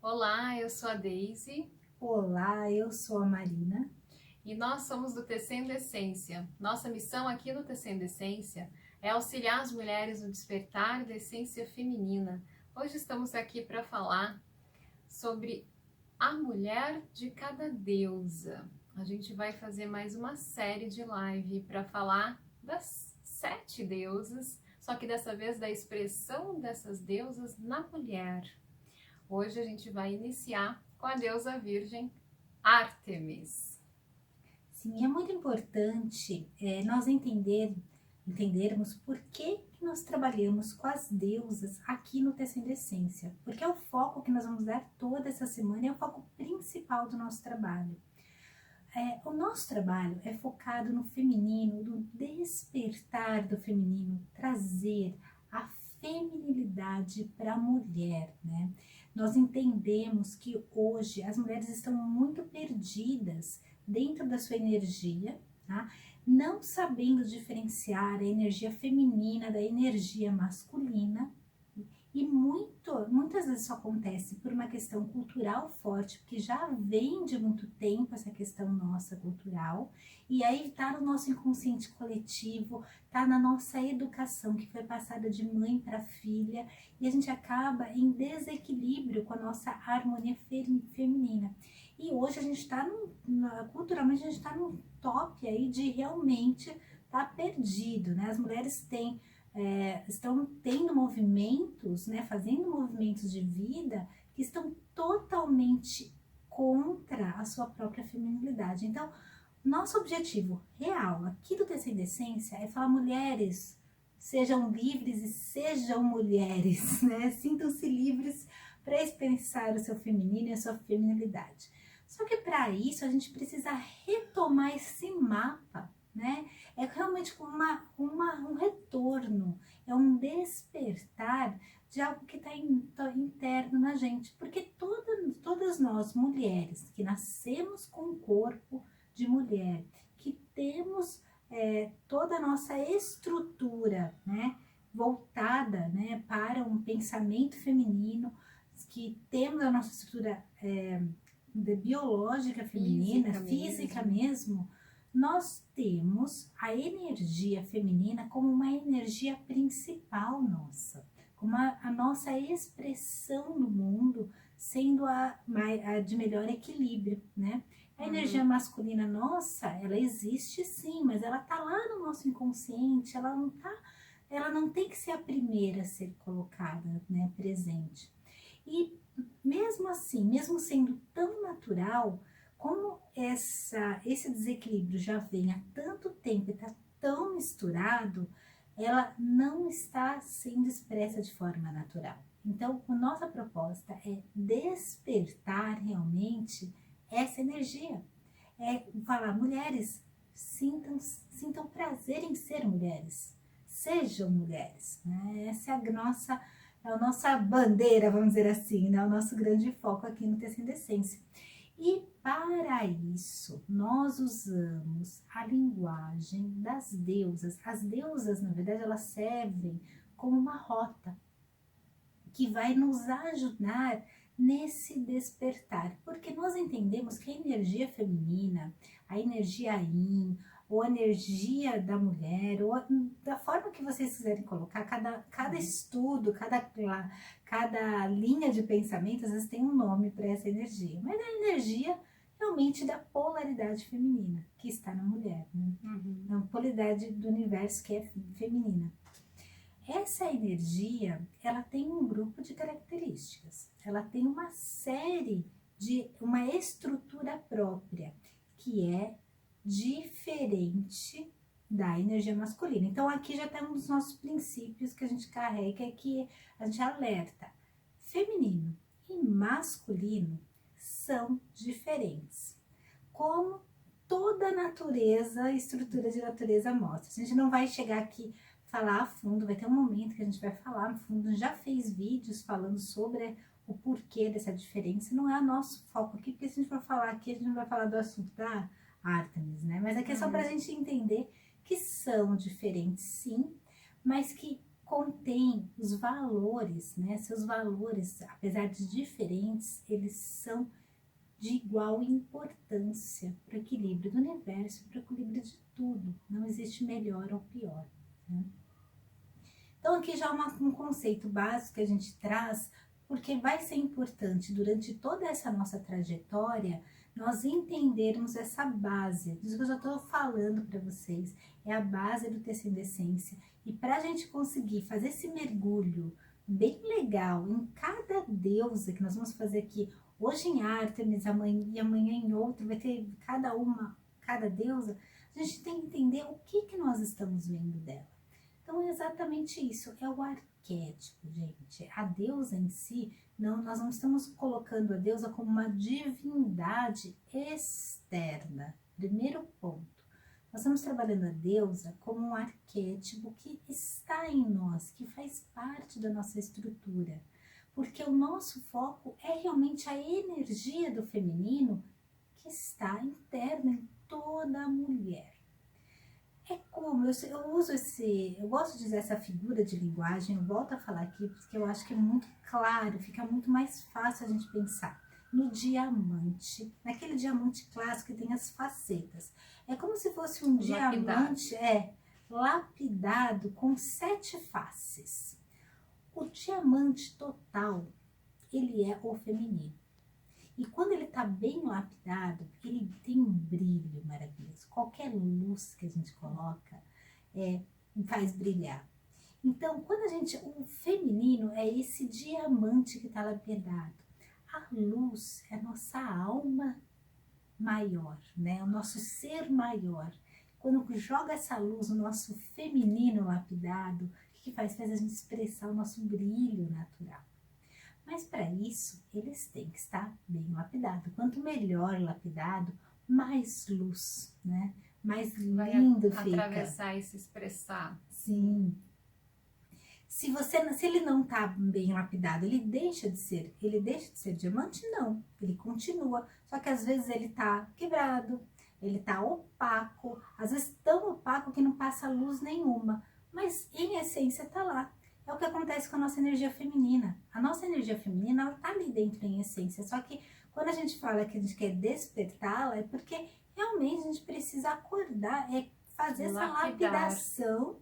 Olá, eu sou a Deise Olá, eu sou a Marina. e nós somos do Tecendo Essência. Nossa missão aqui no Tecendo Essência é auxiliar as mulheres no despertar da essência feminina. Hoje estamos aqui para falar sobre a mulher de cada deusa. A gente vai fazer mais uma série de live para falar das 7 deusas, só que dessa vez da expressão dessas deusas na mulher. Hoje a gente vai iniciar com a deusa virgem Ártemis. Sim, é muito importante nós entendermos por que nós trabalhamos com as deusas aqui no Tecendo Essência, porque é o foco que nós vamos dar toda essa semana, é o foco principal do nosso trabalho. O nosso trabalho é focado no feminino, no despertar do feminino, trazer a feminilidade para a mulher, né? Nós entendemos que hoje as mulheres estão muito perdidas dentro da sua energia, tá? Não sabendo diferenciar a energia feminina da energia masculina. E muitas vezes isso acontece por uma questão cultural forte, porque já vem de muito tempo essa questão nossa cultural, e aí está no nosso inconsciente coletivo, está na nossa educação que foi passada de mãe para filha, e a gente acaba em desequilíbrio com a nossa harmonia feminina. E hoje a gente está, culturalmente, a gente está num top aí de realmente estar perdido, né? As mulheres estão tendo movimentos, né, fazendo movimentos de vida que estão totalmente contra a sua própria feminilidade. Então, nosso objetivo real aqui do Tecendo Essência é falar: mulheres, sejam livres e sejam mulheres, né? Sintam-se livres para expressar o seu feminino e a sua feminilidade. Só que para isso a gente precisa retomar esse mapa, né? É realmente um retorno, é um despertar de algo que está interno na gente, porque todas nós, mulheres, que nascemos com um corpo de mulher, que temos toda a nossa estrutura, né, voltada, né, para um pensamento feminino, que temos a nossa estrutura biológica feminina, física mesmo, nós temos a energia feminina como uma energia principal nossa, como a nossa expressão no mundo, sendo a de melhor equilíbrio, né? A energia masculina nossa, ela existe sim, mas ela tá lá no nosso inconsciente, ela não tem que ser a primeira a ser colocada, né, presente. E mesmo assim, mesmo sendo tão natural, como esse desequilíbrio já vem há tanto tempo e está tão misturado, ela não está sendo expressa de forma natural. Então, a nossa proposta é despertar realmente essa energia. É falar: mulheres, sintam prazer em ser mulheres. Sejam mulheres. Né? Essa é a nossa bandeira, vamos dizer assim, né? O nosso grande foco aqui no Tecendo Essência. E para isso, nós usamos a linguagem das deusas. As deusas, na verdade, elas servem como uma rota que vai nos ajudar nesse despertar, porque nós entendemos que a energia feminina, a energia yin, ou a energia da mulher, ou da forma que vocês quiserem colocar, cada estudo, cada linha de pensamento, às vezes tem um nome para essa energia, mas é a energia realmente da polaridade feminina, que está na mulher, né? A polaridade do universo que é feminina. Essa energia, ela tem um grupo de características, ela tem uma estrutura própria, que é diferente da energia masculina. Então aqui já tem um dos nossos princípios que a gente carrega, que a gente alerta. Feminino e masculino são diferentes, como toda a natureza, a estrutura de natureza mostra. A gente não vai chegar aqui falar a fundo, vai ter um momento que a gente vai falar a fundo, a gente já fez vídeos falando sobre o porquê dessa diferença, não é o nosso foco aqui, porque se a gente for falar aqui, a gente não vai falar do assunto da Ártemis, né? Mas aqui é só pra gente entender que são diferentes sim, mas que contém os valores, né? Seus valores, apesar de diferentes, eles são de igual importância para o equilíbrio do universo, para o equilíbrio de tudo. Não existe melhor ou pior, né? Então aqui já um conceito básico que a gente traz, porque vai ser importante durante toda essa nossa trajetória nós entendermos essa base. Isso que eu já estou falando para vocês, é a base do Tecendo Essência. E para a gente conseguir fazer esse mergulho bem legal em cada deusa que nós vamos fazer aqui, hoje em Ártemis, e amanhã em outro, vai ter cada deusa, a gente tem que entender o que nós estamos vendo dela. Então é exatamente isso, é o arquétipo, gente. A deusa em si, nós não estamos colocando a deusa como uma divindade externa. Primeiro ponto. Nós estamos trabalhando a deusa como um arquétipo que está em nós, que faz parte da nossa estrutura. Porque o nosso foco é realmente a energia do feminino que está interna em toda a mulher. É como, eu gosto de usar essa figura de linguagem, eu volto a falar aqui, porque eu acho que é muito claro, fica muito mais fácil a gente pensar no diamante, naquele diamante clássico que tem as facetas. É como se fosse um diamante lapidado com 7 faces. O diamante total, ele é o feminino. E quando ele está bem lapidado, ele tem um brilho maravilhoso. Qualquer luz que a gente coloca faz brilhar. Então, o feminino é esse diamante que está lapidado. A luz é a nossa alma maior, né? O nosso ser maior. Quando joga essa luz no nosso feminino lapidado, o que faz? Faz a gente expressar o nosso brilho natural. Mas para isso, eles têm que estar bem lapidados. Quanto melhor lapidado, mais luz, né? Mais lindo fica. Atravessar e se expressar. Sim. Se ele não está bem lapidado, ele deixa de ser diamante? Não, ele continua. Só que às vezes ele está quebrado, ele está opaco, às vezes tão opaco que não passa luz nenhuma. Mas em essência está lá. É o que acontece com a nossa energia feminina. A nossa energia feminina, ela tá ali dentro em essência. Só que quando a gente fala que a gente quer despertá-la, é porque realmente a gente precisa acordar, fazer essa lapidação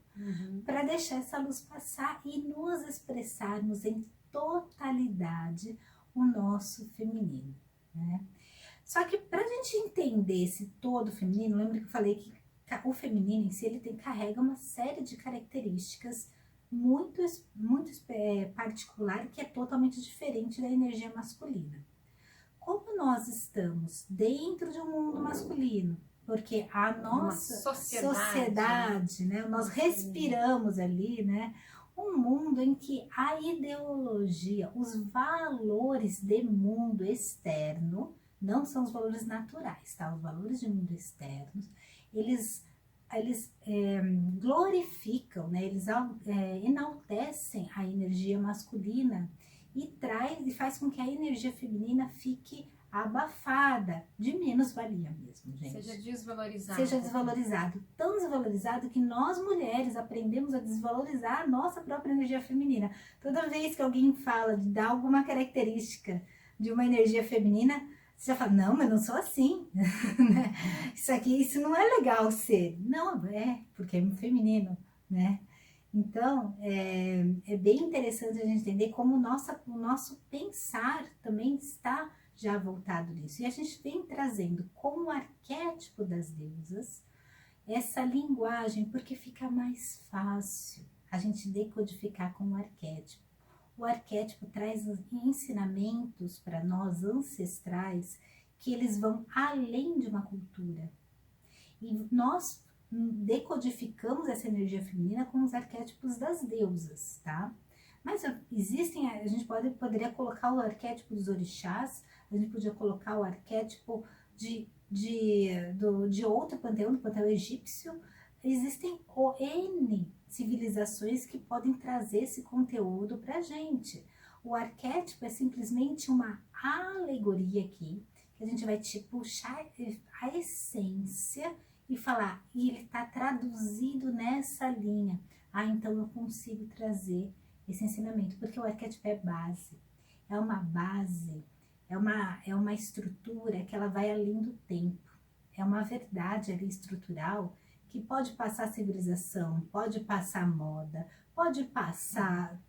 para deixar essa luz passar e nos expressarmos em totalidade o nosso feminino, né? Só que para a gente entender esse todo feminino, lembra que eu falei que o feminino em si, ele carrega uma série de características muito particular, que é totalmente diferente da energia masculina. Como nós estamos dentro de um mundo masculino, porque a nossa sociedade, né? Nós respiramos ali, né? Um mundo em que a ideologia, os valores de mundo externo, não são os valores naturais, tá? Os valores de mundo externos, eles glorificam, né? Eles enaltecem a energia masculina e faz com que a energia feminina fique abafada, de menos valia mesmo, gente. Seja desvalorizado. Seja desvalorizado. Tão desvalorizado que nós mulheres aprendemos a desvalorizar a nossa própria energia feminina. Toda vez que alguém fala de dar alguma característica de uma energia feminina, você já fala, não, mas não sou assim. Isso não é legal ser. Não, porque é feminino, né? Então, é bem interessante a gente entender como o nosso pensar também está já voltado nisso. E a gente vem trazendo como arquétipo das deusas essa linguagem, porque fica mais fácil a gente decodificar como arquétipo. O arquétipo traz ensinamentos para nós ancestrais que eles vão além de uma cultura. E nós decodificamos essa energia feminina com os arquétipos das deusas, tá? Mas a gente poderia colocar o arquétipo dos orixás, a gente podia colocar o arquétipo de outro panteão, do panteão egípcio. Existem N civilizações que podem trazer esse conteúdo pra gente. O arquétipo é simplesmente uma alegoria aqui, que a gente vai puxar a essência e falar, e ele está traduzido nessa linha. então eu consigo trazer esse ensinamento, porque o arquétipo é base, é uma estrutura que ela vai além do tempo, é uma verdade ali estrutural que pode passar civilização, pode passar moda, pode passar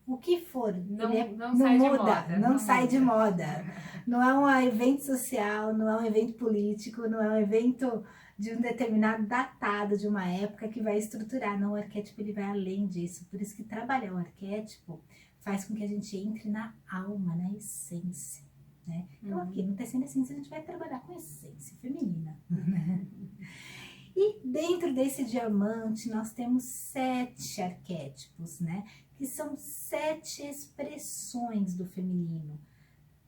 o que for, Não não sai de muda, moda, não não sai de muda. moda. Não é um evento social, não é um evento político, não é um evento de um determinado datado de uma época que vai estruturar. Não, o arquétipo ele vai além disso. Por isso que trabalhar o arquétipo faz com que a gente entre na alma, na essência. Né? Então aqui no Tecendo Essência a gente vai trabalhar com essência feminina. E dentro desse diamante nós temos 7 arquétipos, né? Que são 7 expressões do feminino.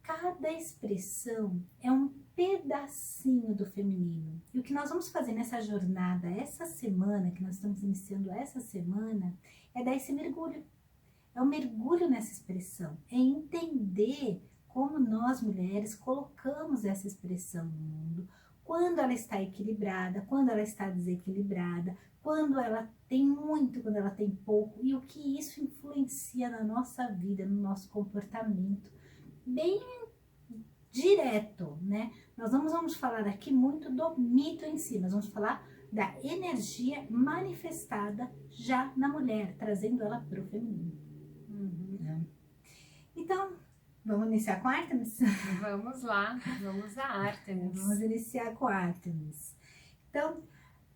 Cada expressão é um pedacinho do feminino. E o que nós vamos fazer nessa jornada, essa semana, que nós estamos iniciando essa semana, é dar esse mergulho. É um mergulho nessa expressão, é entender como nós mulheres colocamos essa expressão no mundo, quando ela está equilibrada, quando ela está desequilibrada, quando ela tem muito, quando ela tem pouco, e o que isso influencia na nossa vida, no nosso comportamento, bem direto, né? Nós não vamos falar aqui muito do mito em si, nós vamos falar da energia manifestada já na mulher, trazendo ela para o feminino. Então, vamos iniciar com Ártemis? Vamos lá, vamos a Ártemis. Vamos iniciar com Ártemis. Então,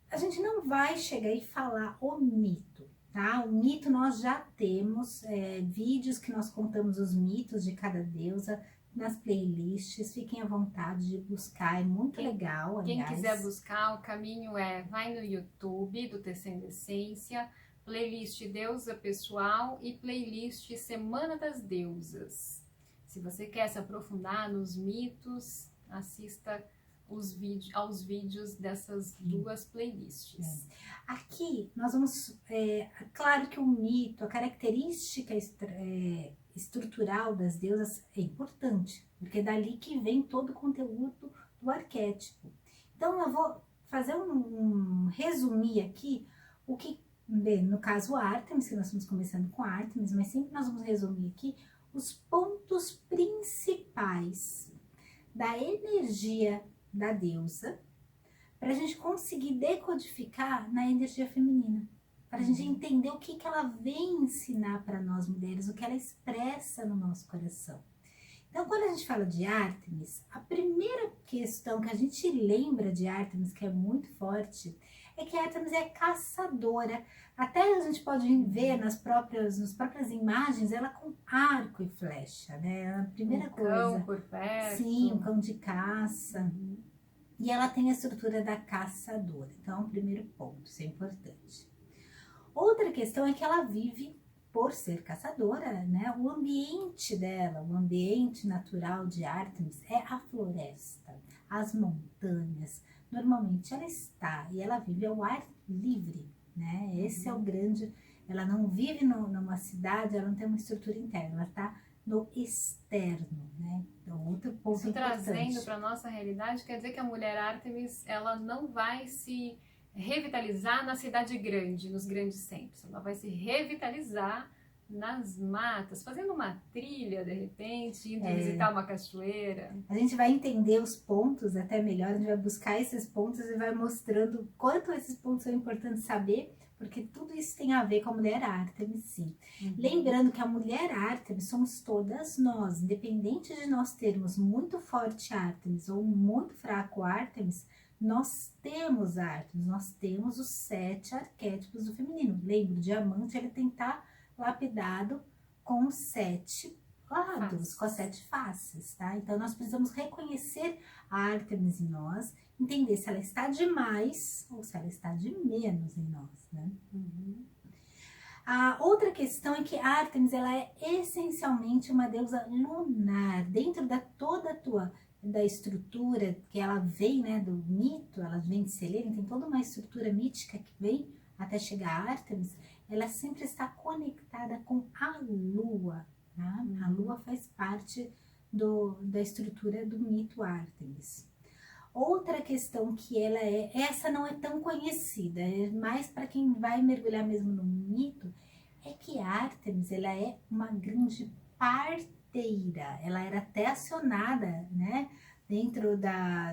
a gente não vai chegar e falar o mito, tá? O mito nós já temos vídeos que nós contamos os mitos de cada deusa nas playlists. Fiquem à vontade de buscar, é muito legal. Quem aliás. quiser buscar, o caminho vai no YouTube do Tecendo Essência, playlist Deusa Pessoal e playlist Semana das Deusas. Se você quer se aprofundar nos mitos, assista aos vídeos dessas duas playlists. Aqui nós vamos, claro que o mito, a característica estrutural das deusas é importante, porque é dali que vem todo o conteúdo do arquétipo. Então eu vou fazer resumir aqui o que, bem, no caso Ártemis, que nós estamos começando com Ártemis, mas sempre nós vamos resumir aqui os pontos principais da energia da deusa, para a gente conseguir decodificar na energia feminina, para a gente entender o que ela vem ensinar para nós mulheres, o que ela expressa no nosso coração. Então, quando a gente fala de Ártemis, a primeira questão que a gente lembra de Ártemis, que é muito forte, é que Ártemis é caçadora. Até a gente pode ver nas próprias imagens ela com arco e flecha, né? A primeira coisa. Cão por perto. Sim, um cão de caça. E ela tem a estrutura da caçadora. Então, o primeiro ponto, isso é importante. Outra questão é que ela vive, por ser caçadora, né? O ambiente dela, o ambiente natural de Ártemis é a floresta, as montanhas. Normalmente ela vive ao ar livre, né? Esse é o grande, ela não vive numa cidade, ela não tem uma estrutura interna, ela está no externo, né? Então, outro ponto Isso importante. Trazendo para a nossa realidade, quer dizer que a mulher Ártemis, ela não vai se revitalizar na cidade grande, nos grandes centros, ela vai se revitalizar nas matas, fazendo uma trilha de repente, indo visitar uma cachoeira. A gente vai entender os pontos até melhor, a gente vai buscar esses pontos e vai mostrando quanto esses pontos são importantes saber, porque tudo isso tem a ver com a mulher Ártemis, sim. Lembrando que a mulher Ártemis somos todas nós, independente de nós termos muito forte Ártemis ou muito fraco Ártemis, nós temos Ártemis, nós temos os 7 arquétipos do feminino. Lembra, o diamante ele tem que estar lapidado com 7 lados, com as 7 faces, tá? Então, nós precisamos reconhecer a Ártemis em nós, entender se ela está de mais ou se ela está de menos em nós, né? A outra questão é que a Ártemis, ela é essencialmente uma deusa lunar, dentro da estrutura que ela vem, né, do mito, ela vem de Selene, tem toda uma estrutura mítica que vem até chegar a Ártemis, ela sempre está conectada com a lua, tá? A lua faz parte da estrutura do mito Ártemis. Outra questão que essa não é tão conhecida, é mais para quem vai mergulhar mesmo no mito, é que Ártemis, ela é uma grande parteira, ela era até acionada, né,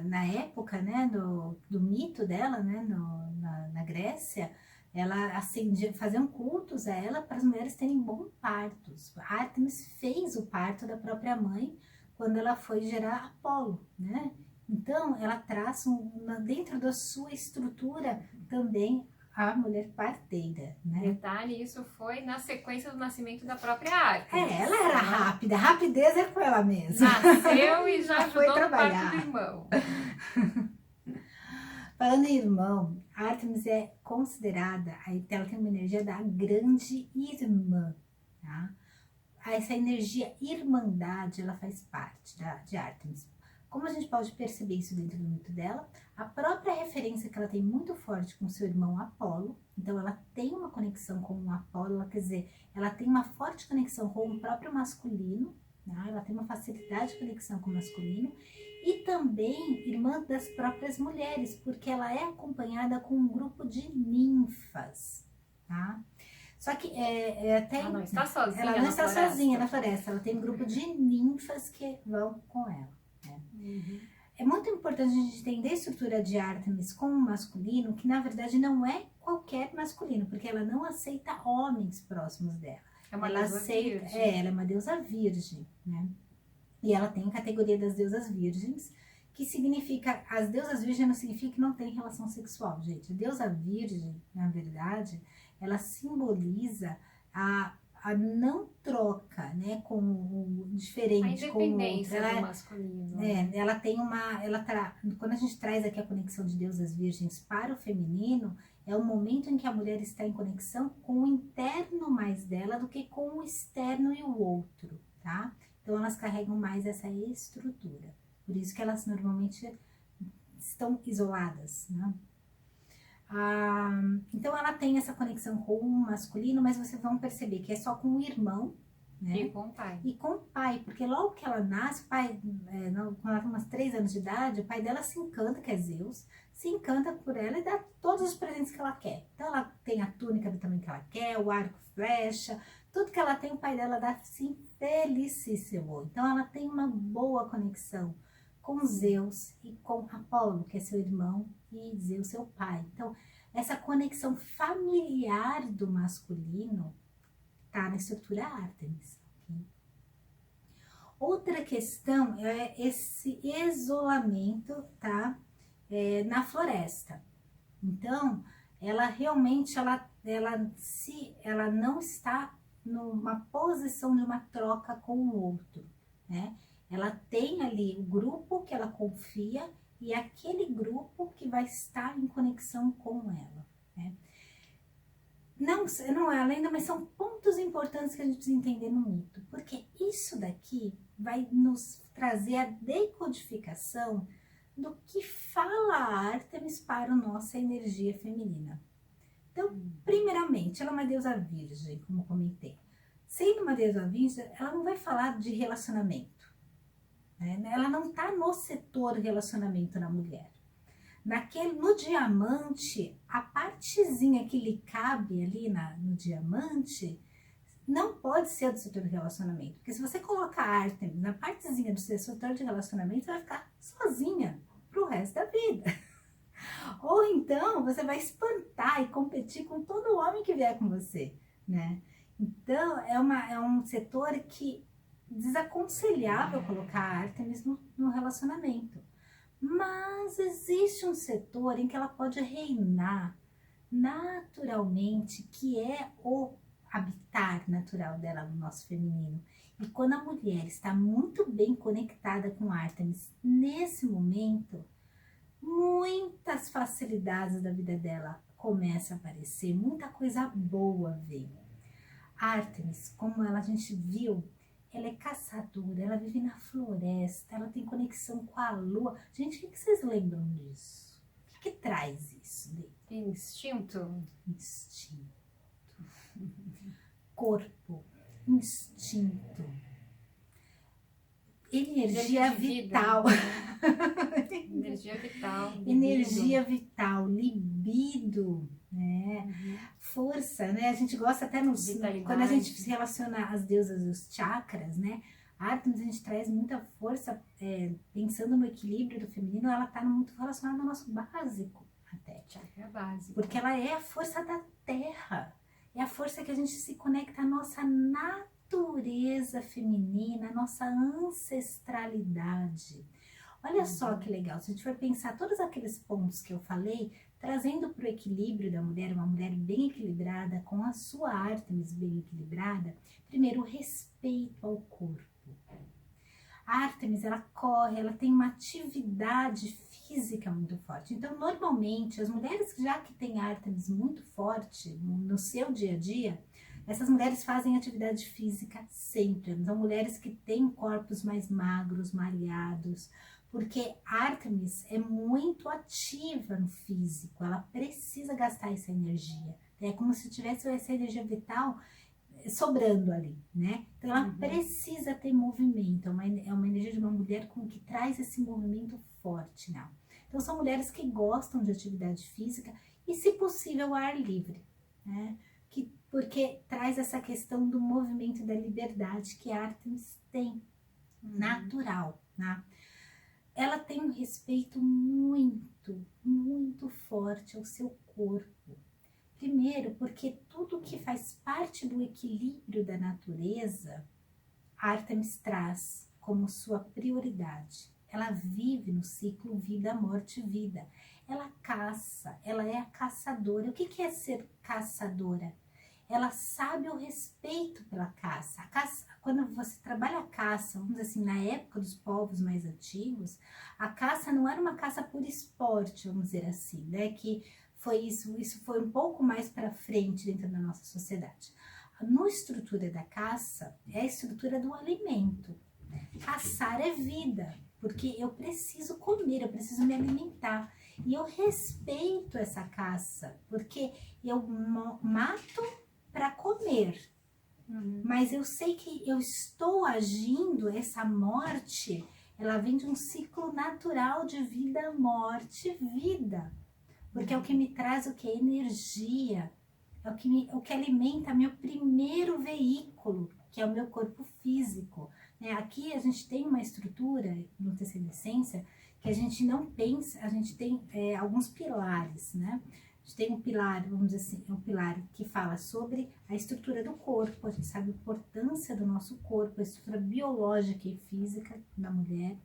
na época, né, do mito dela, né, na Grécia, ela acendia, faziam cultos a ela para as mulheres terem bons partos. Ártemis fez o parto da própria mãe quando ela foi gerar Apolo, né? Então, ela traz dentro da sua estrutura também a mulher parteira, né? Detalhe, isso foi na sequência do nascimento da própria Ártemis. Ela era rápida, a rapidez é com ela mesma. Nasceu e já foi ajudou no parto trabalhar. do irmão. Falando em irmão, Ártemis é considerada, ela tem uma energia da grande irmã, tá? Essa energia irmandade, ela faz parte de Ártemis. Como a gente pode perceber isso dentro do mito dela? A própria referência que ela tem muito forte com seu irmão Apolo, então ela tem uma conexão com o Apolo, quer dizer, ela tem uma forte conexão com o próprio masculino, né? Ela tem uma facilidade de conexão com o masculino, e também irmã das próprias mulheres, porque ela é acompanhada com um grupo de ninfas, tá? Só que até Ela não está sozinha. Ela não está floresta. sozinha na floresta, ela tem um grupo de ninfas que vão com ela, né? Uhum. É muito importante a gente entender a estrutura de Ártemis com o masculino, que na verdade não é qualquer masculino, porque ela não aceita homens próximos dela. É uma Ela deusa aceita, virgem. ela é uma deusa virgem, né? E ela tem a categoria das deusas virgens, que significa, as deusas virgens não significa que não tem relação sexual, gente. A deusa virgem, na verdade, ela simboliza a não troca, né, com o diferente, A com o outro. independência do masculino. Ela tem quando a gente traz aqui a conexão de deusas virgens para o feminino, é o momento em que a mulher está em conexão com o interno mais dela do que com o externo e o outro, tá? Então elas carregam mais essa estrutura. Por isso que elas normalmente estão isoladas, né? Então ela tem essa conexão com o masculino, mas vocês vão perceber que é só com o irmão, né? E com o pai. E com o pai, porque logo que ela nasce, quando ela tem umas 3 anos de idade, o pai dela se encanta, que é Zeus, se encanta por ela e dá todos os presentes que ela quer. Então ela tem a túnica do tamanho que ela quer, o arco, flecha, tudo que ela tem, o pai dela dá assim, felicíssimo. Então ela tem uma boa conexão com Zeus e com Apolo, que é seu irmão, e Zeus, seu pai. Então, essa conexão familiar do masculino tá na estrutura Ártemis. Okay? Outra questão é esse isolamento, tá? Na floresta. Então, ela realmente, ela não está numa posição de uma troca com o outro, né? Ela tem ali o grupo que ela confia e aquele grupo que vai estar em conexão com ela, né? Não é ainda, mas são pontos importantes que a gente precisa entender no mito, porque isso daqui vai nos trazer a decodificação do que fala Ártemis para a nossa energia feminina. Então, primeiramente, ela é uma deusa virgem, como comentei. Sendo uma deusa virgem, ela não vai falar de relacionamento, né? Ela não está no setor relacionamento na mulher. No diamante, a partezinha que lhe cabe ali no diamante não pode ser do setor de relacionamento. Porque se você colocar a Ártemis na partezinha do seu setor de relacionamento, você vai ficar sozinha pro resto da vida. Ou então você vai espantar e competir com todo homem que vier com você, né? Então é um setor que desaconselhável colocar a Ártemis no relacionamento. Mas existe um setor em que ela pode reinar naturalmente, que é o habitar natural dela no nosso feminino. E quando a mulher está muito bem conectada com Ártemis, nesse momento, muitas facilidades da vida dela começam a aparecer, muita coisa boa vem. Ártemis, como a gente viu, ela é caçadora, ela vive na floresta, ela tem conexão com a lua. Gente, o que vocês lembram disso? O que traz isso? Instinto. Instinto. Corpo. Instinto. Energia vital. Energia vital. Libido. Energia vital, libido, né? Força, né? A gente gosta até quando a gente se relaciona às deusas dos chakras, né? A Ártemis, a gente traz muita força, pensando no equilíbrio do feminino, ela está muito relacionada ao nosso básico, até. Chakra básico. Porque ela é a força da terra, é a força que a gente se conecta à nossa natureza feminina, à nossa ancestralidade. Olha só que legal, se a gente for pensar todos aqueles pontos que eu falei, trazendo para o equilíbrio da mulher, uma mulher bem equilibrada, com a sua Ártemis bem equilibrada, primeiro o respeito ao corpo. A Ártemis, ela corre, ela tem uma atividade física muito forte. Então, normalmente, as mulheres já que têm Ártemis muito forte no seu dia a dia, essas mulheres fazem atividade física sempre. São mulheres que têm corpos mais magros, malhados, porque a Ártemis é muito ativa no físico, ela precisa gastar essa energia. É como se tivesse essa energia vital sobrando ali, né? Então ela precisa ter movimento, é uma energia de uma mulher que traz esse movimento forte, não? Então são mulheres que gostam de atividade física e, se possível, ao ar livre, né? Porque traz essa questão do movimento da liberdade que a Ártemis tem, natural, né? Ela tem um respeito muito, muito forte ao seu corpo. Primeiro, porque tudo que faz parte do equilíbrio da natureza, a Ártemis traz como sua prioridade. Ela vive no ciclo vida, morte, vida. Ela caça, ela é a caçadora. O que é ser caçadora? Ela sabe o respeito pela caça. Quando você trabalha a caça, vamos dizer assim, na época dos povos mais antigos, a caça não era uma caça por esporte, vamos dizer assim, né? Que foi isso foi um pouco mais para frente dentro da nossa sociedade. A estrutura da caça é a estrutura do alimento. Caçar é vida, porque eu preciso comer, eu preciso me alimentar. E eu respeito essa caça, porque eu mato para comer. Mas eu sei que eu estou agindo, essa morte, ela vem de um ciclo natural de vida, morte, vida. Porque é o que me traz o que? Energia. É o que alimenta meu primeiro veículo, que é o meu corpo físico. Aqui a gente tem uma estrutura no tecido essência que a gente não pensa, a gente tem alguns pilares, né? A gente tem um pilar, vamos dizer assim, um pilar que fala sobre a estrutura do corpo, a gente sabe a importância do nosso corpo, a estrutura biológica e física da mulher.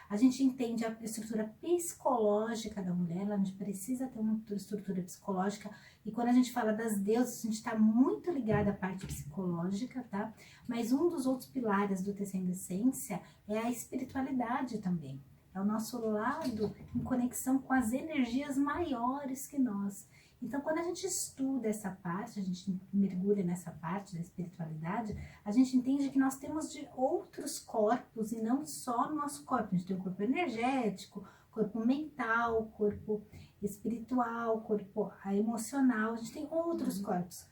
A gente entende a estrutura psicológica da mulher, a gente precisa ter uma estrutura psicológica, e quando a gente fala das deusas, a gente está muito ligado à parte psicológica, tá? Mas um dos outros pilares do Tecendo Essência é a espiritualidade também. É o nosso lado em conexão com as energias maiores que nós. Então, quando a gente estuda essa parte, a gente mergulha nessa parte da espiritualidade, a gente entende que nós temos de outros corpos e não só o nosso corpo. A gente tem o corpo energético, corpo mental, corpo espiritual, corpo emocional, a gente tem outros corpos.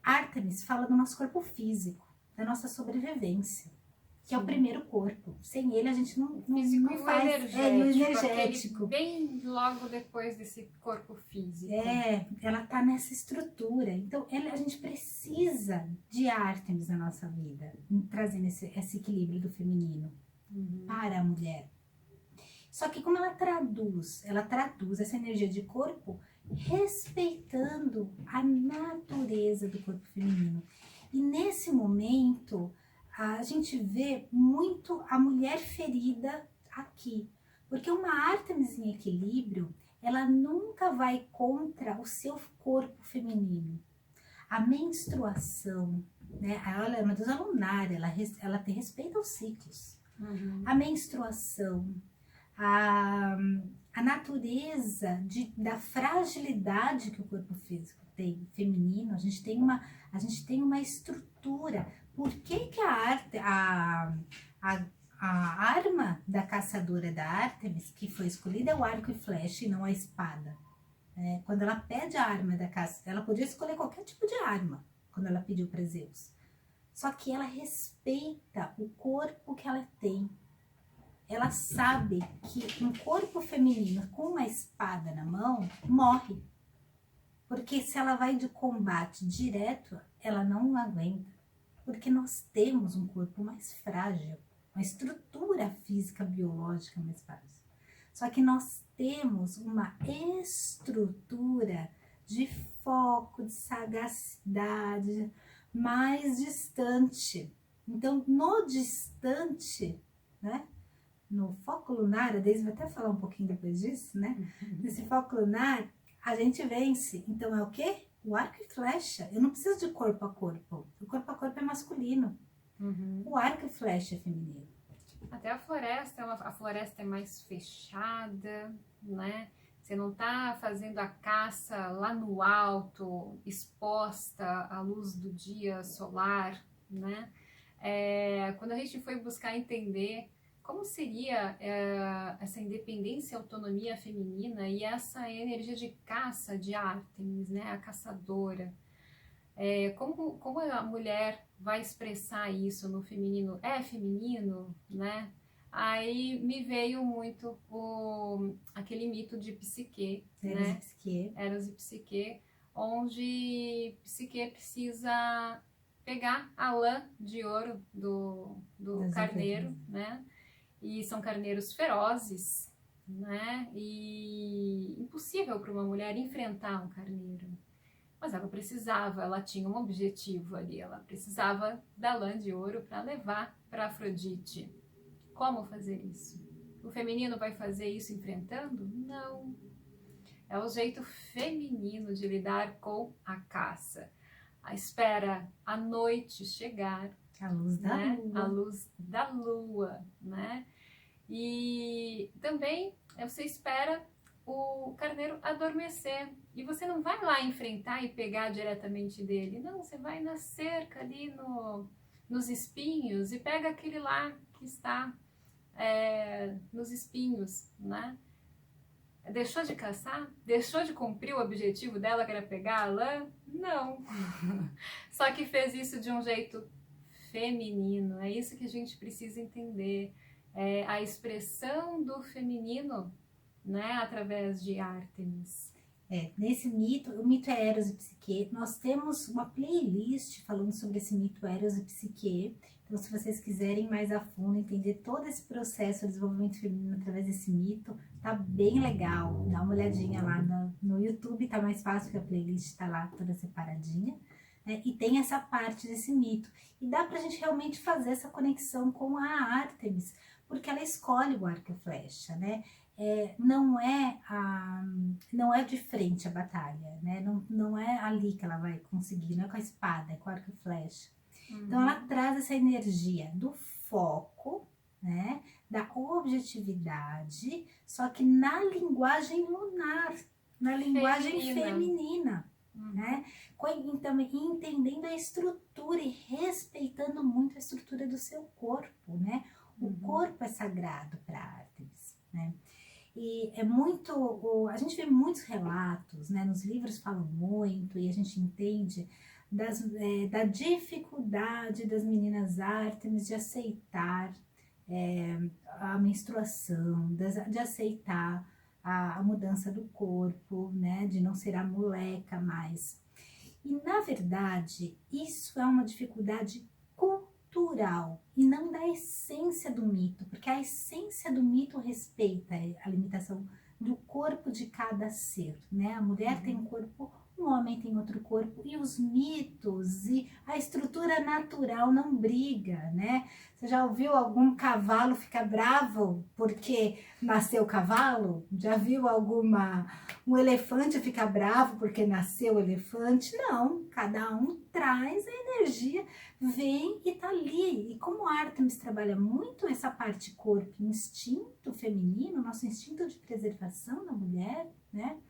Ártemis fala do nosso corpo físico, da nossa sobrevivência, que é o primeiro corpo. Sem ele a gente não faz. O energético. Bem logo depois desse corpo físico. Ela tá nessa estrutura. Então a gente precisa de Ártemis na nossa vida, trazendo esse equilíbrio do feminino para a mulher. Só que como ela traduz essa energia de corpo respeitando a natureza do corpo feminino. E nesse momento a gente vê muito a mulher ferida aqui, porque uma Ártemis em equilíbrio, ela nunca vai contra o seu corpo feminino. A menstruação, né? Ela é uma deusa lunar, ela tem respeito aos ciclos. A menstruação, a natureza da fragilidade que o corpo físico tem, feminino, a gente tem uma estrutura. Por que a arma da caçadora da Ártemis, que foi escolhida, é o arco e flecha e não a espada? Quando ela pede a arma da caça, ela podia escolher qualquer tipo de arma, quando ela pediu para Zeus. Só que ela respeita o corpo que ela tem. ela sabe que um corpo feminino com uma espada na mão morre. Porque se ela vai de combate direto, ela não aguenta. Porque nós temos um corpo mais frágil, uma estrutura física biológica mais frágil. Só que nós temos uma estrutura de foco, de sagacidade mais distante. Então, no distante, né? No foco lunar, a Deise vai até falar um pouquinho depois disso, né? Nesse foco lunar, a gente vence. Então, é o quê? O arco e flecha. Eu não preciso de corpo a corpo. O corpo a corpo é masculino. O arco e flecha é feminino. Até a floresta é mais fechada, né? Você não tá fazendo a caça lá no alto, exposta à luz do dia solar, né? Quando a gente foi buscar entender como seria essa independência e autonomia feminina e essa energia de caça de Ártemis, né? A caçadora. Como a mulher vai expressar isso no feminino? É feminino, né? Aí me veio muito aquele mito de Psique, né? Eros e Psique, onde Psique precisa pegar a lã de ouro do carneiro, né? E são carneiros ferozes, né? E impossível para uma mulher enfrentar um carneiro. Mas ela tinha um objetivo ali, ela precisava da lã de ouro para levar para Afrodite. Como fazer isso? O feminino vai fazer isso enfrentando? Não. É o jeito feminino de lidar com a caça. Espera a noite chegar, a luz da lua. A luz da lua, né? E também você espera o carneiro adormecer. E você não vai lá enfrentar e pegar diretamente dele. Não, você vai na cerca ali nos espinhos e pega aquele lá que está nos espinhos, né? Deixou de caçar? Deixou de cumprir o objetivo dela, que era pegar a lã? Não. Só que fez isso de um jeito feminino. É isso que a gente precisa entender. A expressão do feminino, né, através de Ártemis. Nesse mito, o mito é Eros e Psique. Nós temos uma playlist falando sobre esse mito Eros e Psique. Então, se vocês quiserem mais a fundo entender todo esse processo de desenvolvimento feminino através desse mito, tá bem legal. Dá uma olhadinha lá no YouTube, tá mais fácil, porque a playlist tá lá toda separadinha. Né? E tem essa parte desse mito. E dá pra gente realmente fazer essa conexão com a Ártemis, porque ela escolhe o arco e flecha, né? Não é de frente a batalha, né? Não é ali que ela vai conseguir, não é com a espada, é com o arco e flecha. Então ela traz essa energia do foco, né? Da objetividade, só que na linguagem lunar, na linguagem feminina. Né? Então, entendendo a estrutura e respeitando muito a estrutura do seu corpo, né? O corpo é sagrado para Ártemis, né? E a gente vê muitos relatos, né? Nos livros falam muito e a gente entende da dificuldade das meninas Ártemis de aceitar a menstruação, de aceitar a mudança do corpo, né? De não ser a moleca mais. E, na verdade, isso é uma dificuldade cultural e não da essência do mito, porque a essência do mito respeita a limitação do corpo de cada ser, né? A mulher tem um corpo, um homem tem outro corpo, e os mitos e a estrutura natural não briga, né? Você já ouviu algum cavalo ficar bravo porque nasceu cavalo? Já viu um elefante ficar bravo porque nasceu elefante? Não, cada um traz a energia, vem e tá ali. E como a Ártemis trabalha muito essa parte corpo, instinto feminino, nosso instinto de preservação da mulher, né?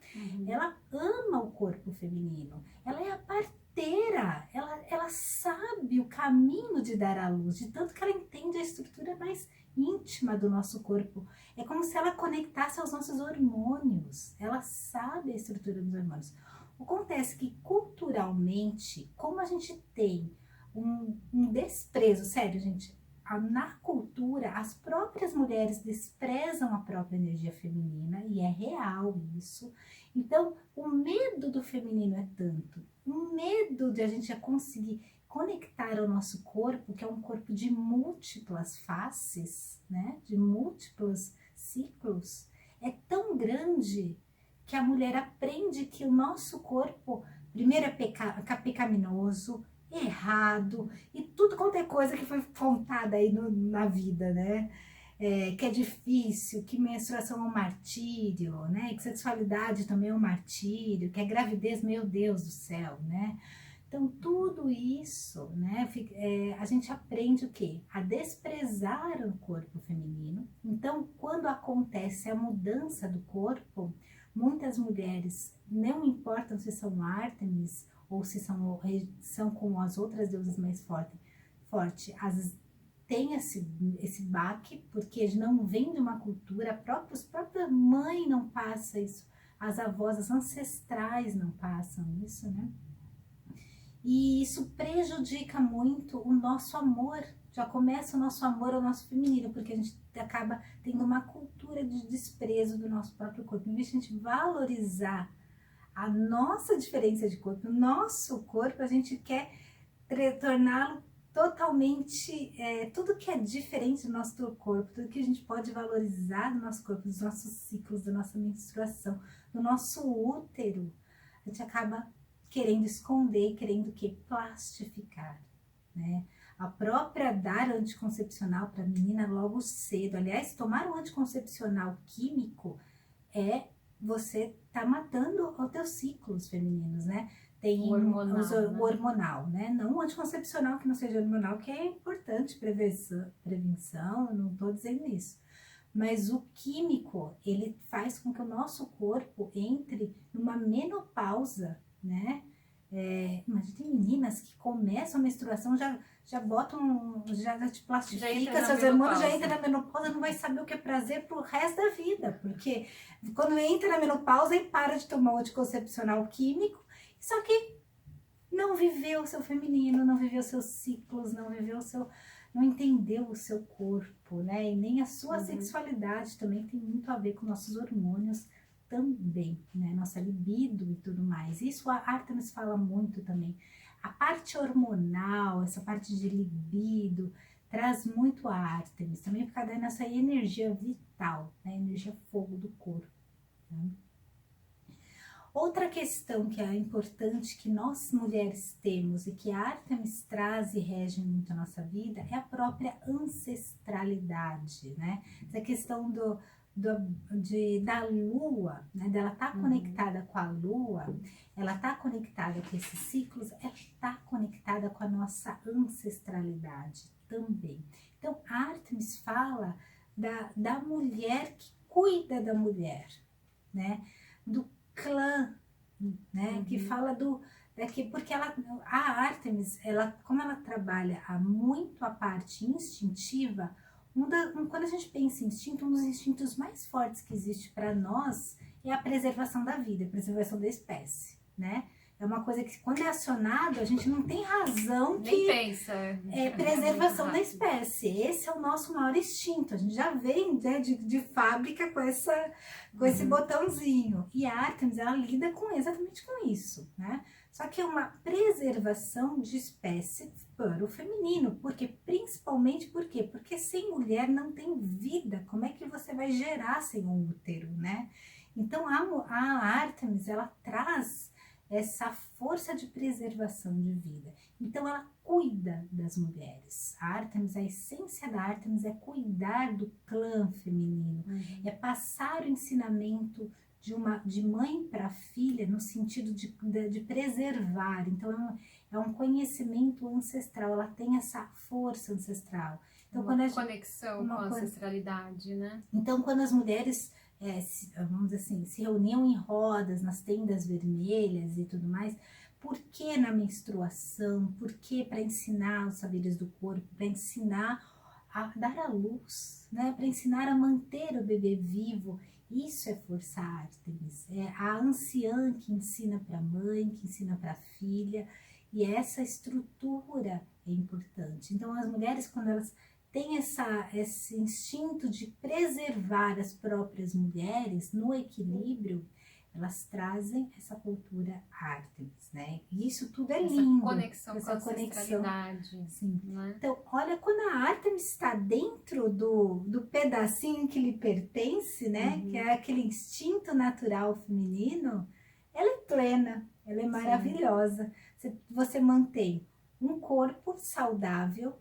Ela ama o corpo feminino, ela é a parteira, ela sabe o caminho de dar à luz, de tanto que ela entende a estrutura mais íntima do nosso corpo. É como se ela conectasse aos nossos hormônios, ela sabe a estrutura dos hormônios. Acontece que culturalmente, como a gente tem um desprezo, sério gente, na cultura, as próprias mulheres desprezam a própria energia feminina, e é real isso. Então, o medo do feminino é tanto, o medo de a gente conseguir conectar ao nosso corpo, que é um corpo de múltiplas faces, né? De múltiplos ciclos, é tão grande que a mulher aprende que o nosso corpo, primeiro, é pecaminoso, errado, e tudo quanto é coisa que foi contada aí na vida, né? Que é difícil, que menstruação é um martírio, né? Que sexualidade também é um martírio, que a gravidez, meu Deus do céu, né? Então, tudo isso, né, a gente aprende o quê? A desprezar o corpo feminino. Então, quando acontece a mudança do corpo, muitas mulheres, não importam se são Ártemis ou se são como as outras deusas mais forte, tem esse baque, porque não vem de uma cultura, a própria mãe não passa isso, as avós, as ancestrais não passam isso, né? E isso prejudica muito o nosso amor. Já começa o nosso amor ao nosso feminino, porque a gente acaba tendo uma cultura de desprezo do nosso próprio corpo. Em vez de a gente valorizar a nossa diferença de corpo, o nosso corpo, a gente quer torná-lo totalmente, tudo que é diferente do nosso corpo, tudo que a gente pode valorizar do nosso corpo, dos nossos ciclos, da nossa menstruação, do nosso útero, a gente acaba querendo esconder, querendo o quê? Plastificar, né? A própria dar anticoncepcional para a menina logo cedo, aliás, tomar um anticoncepcional químico você tá matando os teus ciclos femininos, né? Tem o hormonal, né? Não o anticoncepcional que não seja hormonal, que é importante, prevenção, eu não estou dizendo isso. Mas o químico, ele faz com que o nosso corpo entre numa menopausa, né? Imagina, tem meninas que começam a menstruação, já botam, já te plastifica, seus hormônios já entram na menopausa, não vai saber o que é prazer pro resto da vida, porque quando entra na menopausa e para de tomar o anticoncepcional químico, só que não viveu o seu feminino, não viveu seus ciclos, não entendeu o seu corpo, né? E nem a sua sexualidade também tem muito a ver com nossos hormônios também, né? Nossa libido e tudo mais. Isso a Ártemis fala muito também. A parte hormonal, essa parte de libido, traz muito a Ártemis, também por causa dessa energia vital, né? Energia fogo do corpo, né? Outra questão que é importante que nós mulheres temos e que a Ártemis traz e rege muito a nossa vida é a própria ancestralidade, né? Essa questão da lua, né? Dela estar conectada com a lua, ela está conectada com esses ciclos, ela está conectada com a nossa ancestralidade também. Então, a Ártemis fala da mulher que cuida da mulher, né? Do clã, né? Que fala porque a Ártemis, como ela trabalha muito a parte instintiva, quando a gente pensa em instinto, um dos instintos mais fortes que existe para nós é a preservação da vida, a preservação da espécie, né? É uma coisa que quando é acionado, a gente não tem razão nem pensa. É preservação da espécie. Esse é o nosso maior instinto. A gente já vem, né, de fábrica com esse botãozinho. E a Ártemis, ela lida exatamente com isso, né? Só que é uma preservação de espécie para o feminino. Principalmente por quê? Porque sem mulher não tem vida. Como é que você vai gerar sem um útero, né? Então a Ártemis, ela traz essa força de preservação de vida. Então ela cuida das mulheres. A Ártemis, a essência da Ártemis é cuidar do clã feminino, é passar o ensinamento de mãe para filha no sentido de preservar. Então é um conhecimento ancestral, ela tem essa força ancestral. Então, Conexão com a ancestralidade, né? Então, quando as mulheres vamos dizer assim, se reuniam em rodas nas tendas vermelhas e tudo mais, por que na menstruação? Por que para ensinar os saberes do corpo, para ensinar a dar à luz, né? Para ensinar a manter o bebê vivo? Isso é força Ártemis, é a anciã que ensina para a mãe, que ensina para a filha, e essa estrutura é importante. Então as mulheres, quando elas tem esse instinto de preservar as próprias mulheres no equilíbrio, elas trazem essa cultura Ártemis, né? E isso tudo é lindo. Conexão com a ancestralidade. Sim. Né? Então, olha, quando a Ártemis está dentro do pedacinho que lhe pertence, né? Que é aquele instinto natural feminino, ela é plena, ela é maravilhosa. Você mantém um corpo saudável,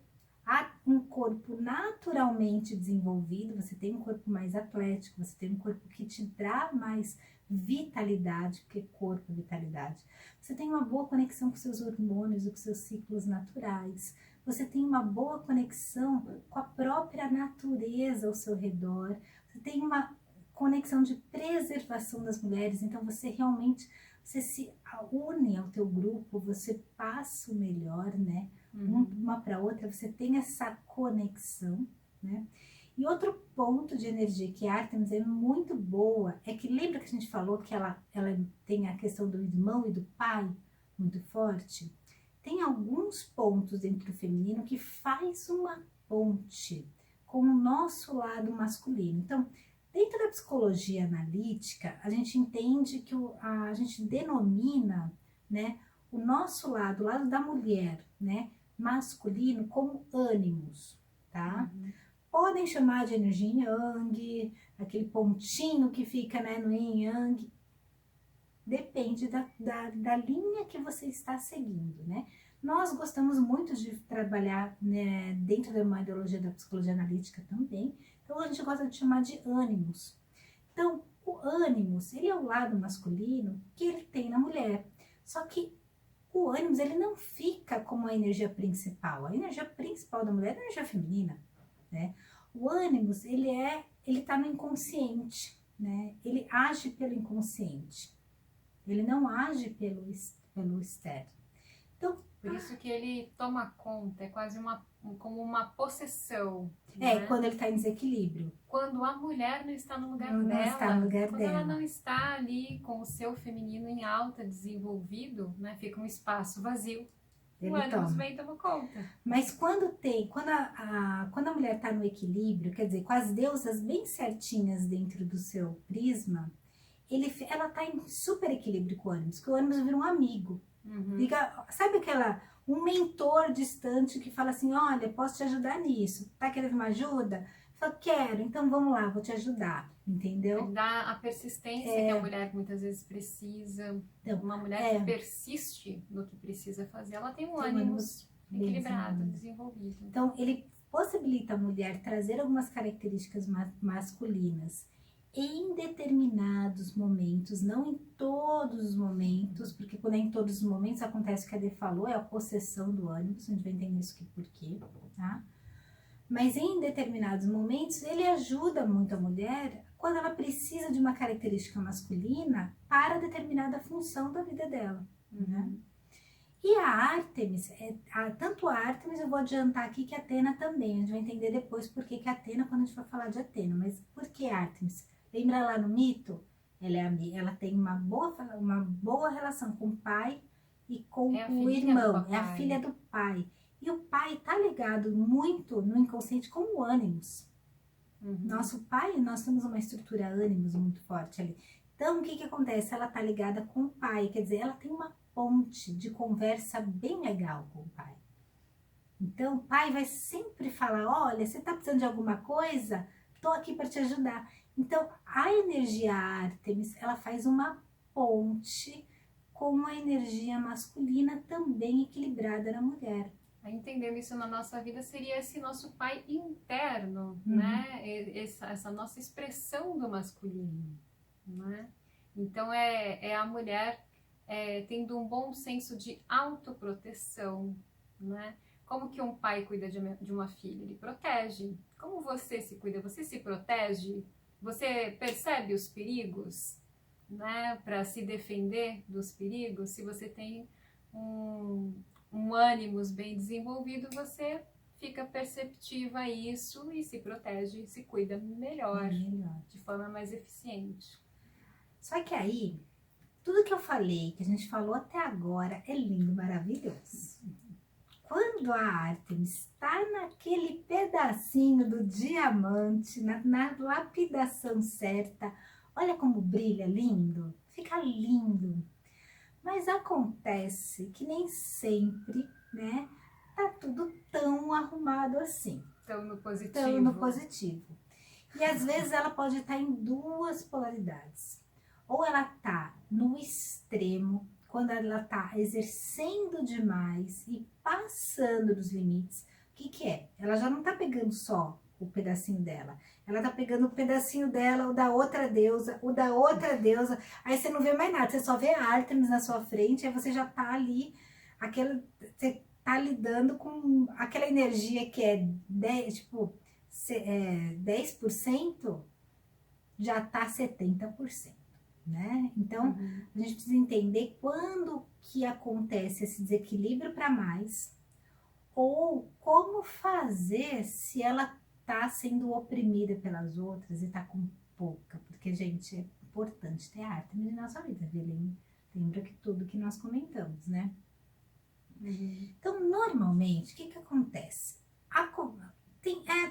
um corpo naturalmente desenvolvido, você tem um corpo mais atlético, você tem um corpo que te dá mais vitalidade, porque corpo é vitalidade. Você tem uma boa conexão com seus hormônios, com seus ciclos naturais. Você tem uma boa conexão com a própria natureza ao seu redor. Você tem uma conexão de preservação das mulheres. Então você realmente se une ao teu grupo, você passa o melhor, né? Uma para outra, você tem essa conexão, né? E outro ponto de energia que a Ártemis é muito boa é que lembra que a gente falou que ela tem a questão do irmão e do pai muito forte? Tem alguns pontos dentro do feminino que faz uma ponte com o nosso lado masculino. Então, dentro da psicologia analítica, a gente entende que a gente denomina, né, o nosso lado, o lado da mulher, né, masculino, como ânimos, tá? Podem chamar de energia yang, aquele pontinho que fica, né, no yin yang. Depende da linha que você está seguindo, né? Nós gostamos muito de trabalhar, né, dentro da ideologia da psicologia analítica também. Então, a gente gosta de chamar de ânimos. Então, o ânimos, ele é o lado masculino que ele tem na mulher. Só que o ânimos, ele não fica como a energia principal. A energia principal da mulher é a energia feminina, né? O ânimos, ele tá no inconsciente, né? Ele age pelo inconsciente. Ele não age pelo externo. Então, por isso que ele toma conta, é quase como uma possessão. É, né? quando ele está em desequilíbrio. Quando a mulher não está no lugar Não dela, está no lugar quando dela. ela não está ali com o seu feminino em alta desenvolvido, né? Fica um espaço vazio. Ele o ânimo toma. vem e toma conta. Mas quando a mulher está no equilíbrio, quer dizer, com as deusas bem certinhas dentro do seu prisma, ela está em super equilíbrio com o ânimo, porque o ânimo vira um amigo. Sabe um mentor distante que fala assim, olha, posso te ajudar nisso, tá querendo uma ajuda? Fala, quero, então vamos lá, vou te ajudar, entendeu? Dá a persistência que a mulher muitas vezes precisa. Então, uma mulher que persiste no que precisa fazer, ela tem um ânimo equilibrado, desenvolvido. Então, ele possibilita a mulher trazer algumas características masculinas em determinados momentos, não em todos os momentos, porque quando é em todos os momentos acontece o que a Dê falou, é a possessão do ânimo, a gente vai entender isso aqui por quê, tá? Mas em determinados momentos ele ajuda muito a mulher quando ela precisa de uma característica masculina para determinada função da vida dela, né? E a Ártemis, tanto a Ártemis, eu vou adiantar aqui que a Atena também, a gente vai entender depois por que a Atena, quando a gente for falar de Atena, mas por que Ártemis? Lembra lá no mito? Ela tem uma boa relação com o pai e com o irmão. É a filha do pai. E o pai está ligado muito no inconsciente com o ânimos. Nosso pai, nós temos uma estrutura ânimos muito forte ali. Então, o que acontece? Ela está ligada com o pai. Quer dizer, ela tem uma ponte de conversa bem legal com o pai. Então, o pai vai sempre falar, olha, você está precisando de alguma coisa? Estou aqui para te ajudar. Então, a energia Ártemis, ela faz uma ponte com a energia masculina também equilibrada na mulher. Entendendo isso na nossa vida, seria esse nosso pai interno, né? Essa nossa expressão do masculino, né? Então, é a mulher tendo um bom senso de autoproteção, né? Como que um pai cuida de uma filha? Ele protege. Como você se cuida? Você se protege? Você percebe os perigos, né? Para se defender dos perigos? Se você tem um ânimos bem desenvolvido, você fica perceptiva a isso e se protege, se cuida melhor, de forma mais eficiente. Só que aí, tudo que eu falei, que a gente falou até agora, é lindo, maravilhoso. quando a Ártemis está naquele pedacinho do diamante, na lapidação certa, olha como brilha lindo, fica lindo. Mas acontece que nem sempre, né, tá tudo tão arrumado assim. Tão no positivo. Tão no positivo. E às vezes ela pode estar em duas polaridades. Ou ela tá no extremo, quando ela tá exercendo demais e passando dos limites. O que que é? Ela já não tá pegando só o pedacinho dela. Ela tá pegando o pedacinho dela, o da outra deusa, o da outra deusa. Aí você não vê mais nada, você só vê a Ártemis na sua frente, aí você já tá ali, você tá lidando com aquela energia que é 10%, já tá 70%, né? Então, a gente precisa entender quando que acontece esse desequilíbrio para mais, ou como fazer se ela tá sendo oprimida pelas outras e tá com pouca, porque, gente, é importante ter Ártemis na nossa vida, lembra que tudo que nós comentamos, né? Então, normalmente, o que que acontece?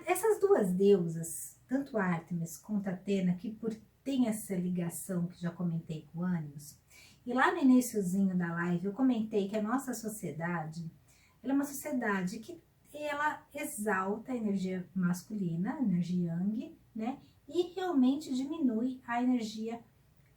Essas duas deusas, tanto Ártemis quanto Atena, que tem essa ligação que já comentei com Ânimos, e lá no iniciozinho da live eu comentei que a nossa sociedade, ela é uma sociedade que ela exalta a energia masculina, a energia Yang, né? E realmente diminui a energia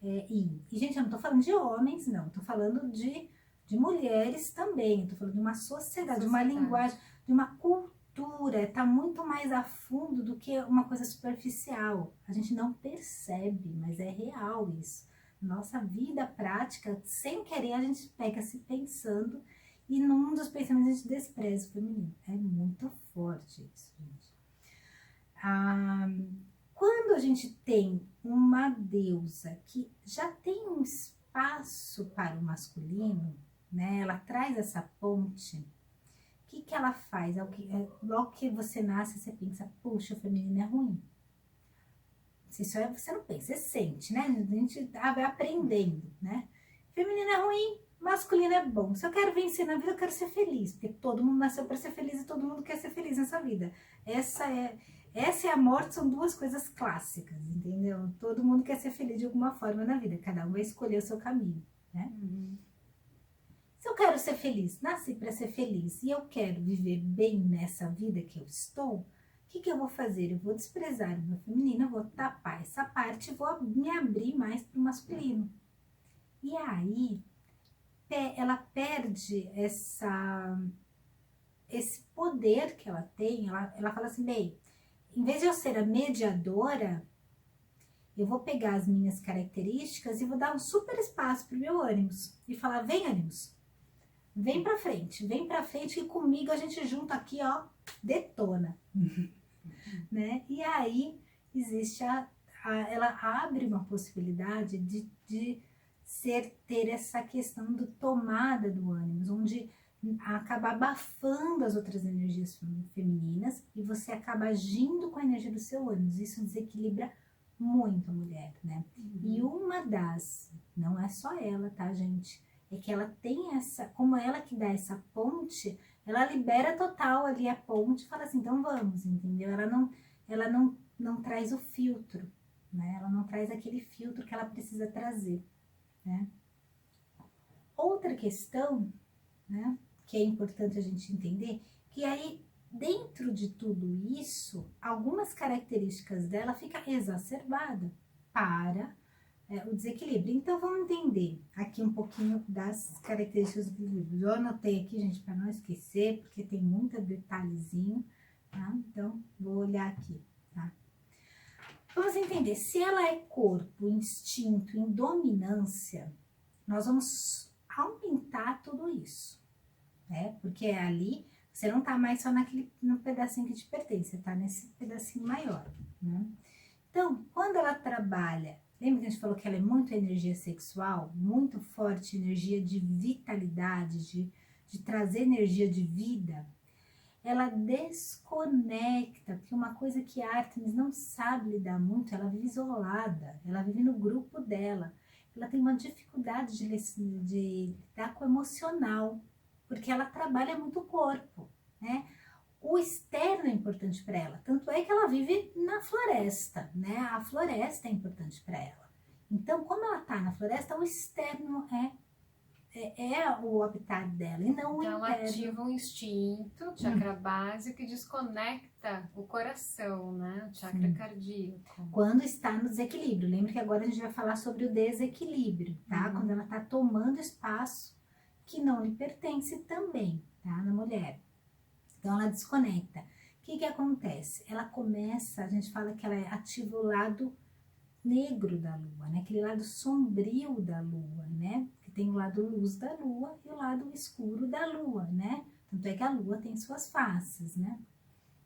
Yin. E, gente, eu não tô falando de homens, não, tô falando de mulheres também, tô falando de uma sociedade, de uma linguagem, de uma cultura, está muito mais a fundo do que uma coisa superficial. A gente não percebe, mas é real isso. Nossa vida prática, sem querer, a gente pega se pensando e num dos pensamentos a gente despreza o feminino. É muito forte isso, gente. Quando a gente tem uma deusa que já tem um espaço para o masculino, né? Ela traz essa ponte. O que que ela faz? Logo que você nasce, você pensa, puxa, o feminino é ruim. Isso você não pensa, você sente, né? A gente vai aprendendo, né? Feminino é ruim, masculino é bom. Se eu quero vencer na vida, eu quero ser feliz. Porque todo mundo nasceu para ser feliz e todo mundo quer ser feliz nessa vida. Essa e a morte são duas coisas clássicas, entendeu? Todo mundo quer ser feliz de alguma forma na vida. Cada um vai escolher o seu caminho, né? Se eu quero ser feliz, nasci para ser feliz e eu quero viver bem nessa vida que eu estou, o que que eu vou fazer? Eu vou desprezar o meu feminino, eu vou tapar essa parte e vou me abrir mais para o masculino. E aí, ela perde esse poder que ela tem, ela fala assim, bem, em vez de eu ser a mediadora, eu vou pegar as minhas características e vou dar um super espaço para o meu ânimos e falar, vem ânimos, vem pra frente que comigo a gente junta aqui, ó, detona, né? E aí existe ela abre uma possibilidade de ter essa questão do tomada do ânimos, onde acaba abafando as outras energias femininas e você acaba agindo com a energia do seu ânimos. Isso desequilibra muito a mulher, né? E não é só ela, tá, gente? É que ela tem como ela que dá essa ponte, ela libera total ali a ponte e fala assim, então vamos, entendeu? Ela não traz o filtro, né? Ela não traz aquele filtro que ela precisa trazer, né? Outra questão, né, que é importante a gente entender, que aí dentro de tudo isso, algumas características dela ficam exacerbadas para o desequilíbrio. Então, vamos entender aqui um pouquinho das características do equilíbrio. Eu anotei aqui, gente, para não esquecer, porque tem muito detalhezinho, tá? Então, vou olhar aqui, tá? Vamos entender, se ela é corpo, instinto, em dominância, nós vamos aumentar tudo isso, né? Porque ali você não tá mais só no pedacinho que te pertence, você tá nesse pedacinho maior, né? Então, quando ela trabalha, lembra que a gente falou que ela é muito energia sexual, muito forte, energia de vitalidade, de trazer energia de vida, ela desconecta, porque uma coisa que a Ártemis não sabe lidar muito, ela vive isolada, ela vive no grupo dela, ela tem uma dificuldade de lidar com o emocional, porque ela trabalha muito o corpo, né? O externo é importante para ela, tanto é que ela vive na floresta, né? A floresta é importante para ela. Então, como ela está na floresta, o externo é o habitat dela e não o Então, interno. ativa o instinto, chakra básico, e desconecta o coração, né? O chakra cardíaco. Quando está no desequilíbrio. Lembra que agora a gente vai falar sobre o desequilíbrio, tá? Quando ela está tomando espaço que não lhe pertence também, tá? Na mulher. Então, ela desconecta. O que acontece? Ela começa, a gente fala que ela ativa o lado negro da lua, né? Aquele lado sombrio da lua, né? Que tem o lado luz da lua e o lado escuro da lua, né? Tanto é que a lua tem suas faces, né?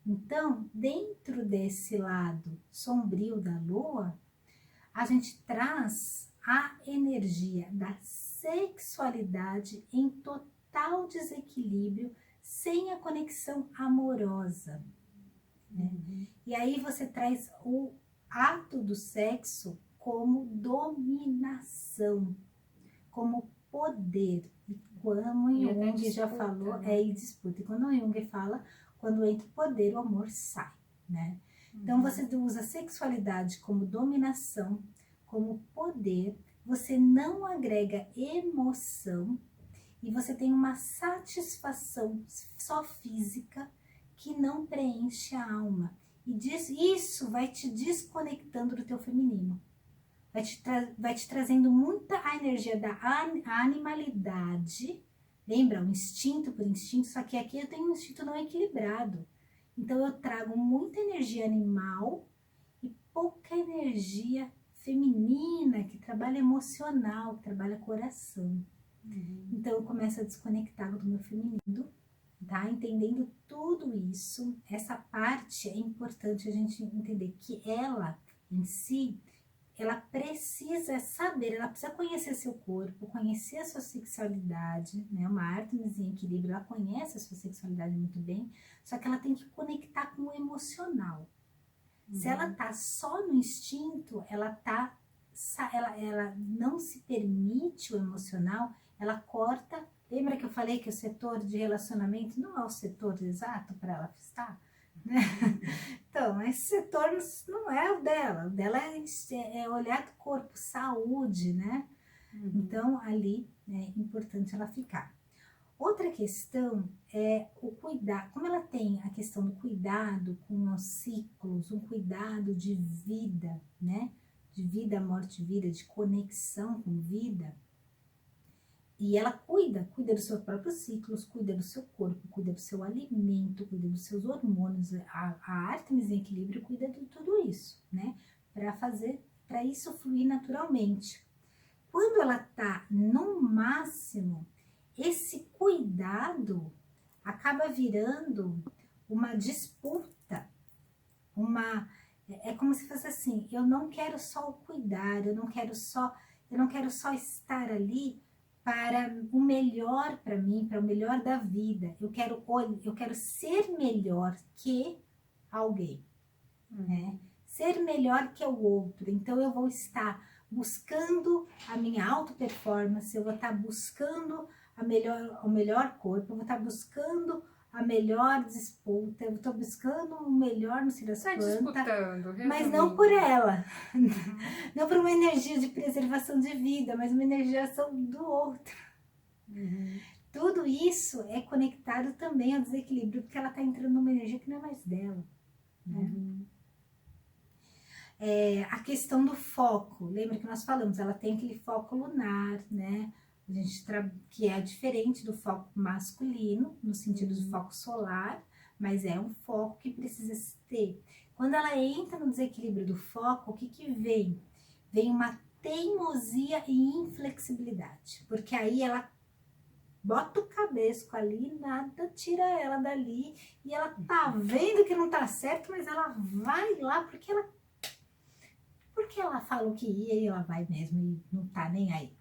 Então, dentro desse lado sombrio da lua, a gente traz a energia da sexualidade em total desequilíbrio, sem a conexão amorosa, né? E aí você traz o ato do sexo como dominação, como poder. E como Jung já falou, né? e disputa. E quando Jung fala, quando entra o poder, o amor sai, né? Então você usa a sexualidade como dominação, como poder, você não agrega emoção e você tem uma satisfação só física que não preenche a alma. E isso vai te desconectando do teu feminino. Vai te trazendo muita a energia da animalidade. Lembra? O instinto por instinto, só que aqui eu tenho um instinto não equilibrado. Então eu trago muita energia animal e pouca energia feminina, que trabalha emocional, que trabalha coração. Então eu começo a desconectar do meu feminino, tá? Entendendo tudo isso, essa parte é importante a gente entender que ela em si, ela precisa saber, ela precisa conhecer seu corpo, conhecer a sua sexualidade, né? Uma Ártemis em equilíbrio, ela conhece a sua sexualidade muito bem, só que ela tem que conectar com o emocional. Se ela tá só no instinto, ela não se permite o emocional, ela corta. Lembra que eu falei que o setor de relacionamento não é o setor exato para ela estar? Né? Então, esse setor não é o dela. O dela é olhar do corpo, saúde, né? Então, ali é importante ela ficar. Outra questão é o cuidado. Como ela tem a questão do cuidado com os ciclos, um cuidado de vida, né? De vida, morte, vida, de conexão com vida. E ela cuida dos seus próprios ciclos, cuida do seu corpo, cuida do seu alimento, cuida dos seus hormônios. A Ártemis em equilíbrio cuida de tudo isso, né? Para isso fluir naturalmente. Quando ela tá no máximo, esse cuidado acaba virando uma disputa, é como se fosse assim, eu não quero só o cuidar, eu não quero só estar ali para o melhor para mim, para o melhor da vida. Eu quero ser melhor que alguém, né? Ser melhor que o outro. Então eu vou estar buscando a minha auto-performance, eu vou estar buscando o melhor corpo, eu vou estar buscando a melhor disputa, eu estou buscando o melhor no das plantas, mas não por ela, não por uma energia de preservação de vida, mas uma energiação do outro. Tudo isso é conectado também ao desequilíbrio, porque ela está entrando numa energia que não é mais dela, né? A questão do foco, lembra que nós falamos, ela tem aquele foco lunar, né? Que é diferente do foco masculino, no sentido do foco solar, mas é um foco que precisa ter. Quando ela entra no desequilíbrio do foco, o que vem? Vem uma teimosia e inflexibilidade, porque aí ela bota o cabesco ali, nada tira ela dali, e ela tá vendo que não tá certo, mas ela vai lá porque ela fala o que ia e ela vai mesmo e não tá nem aí.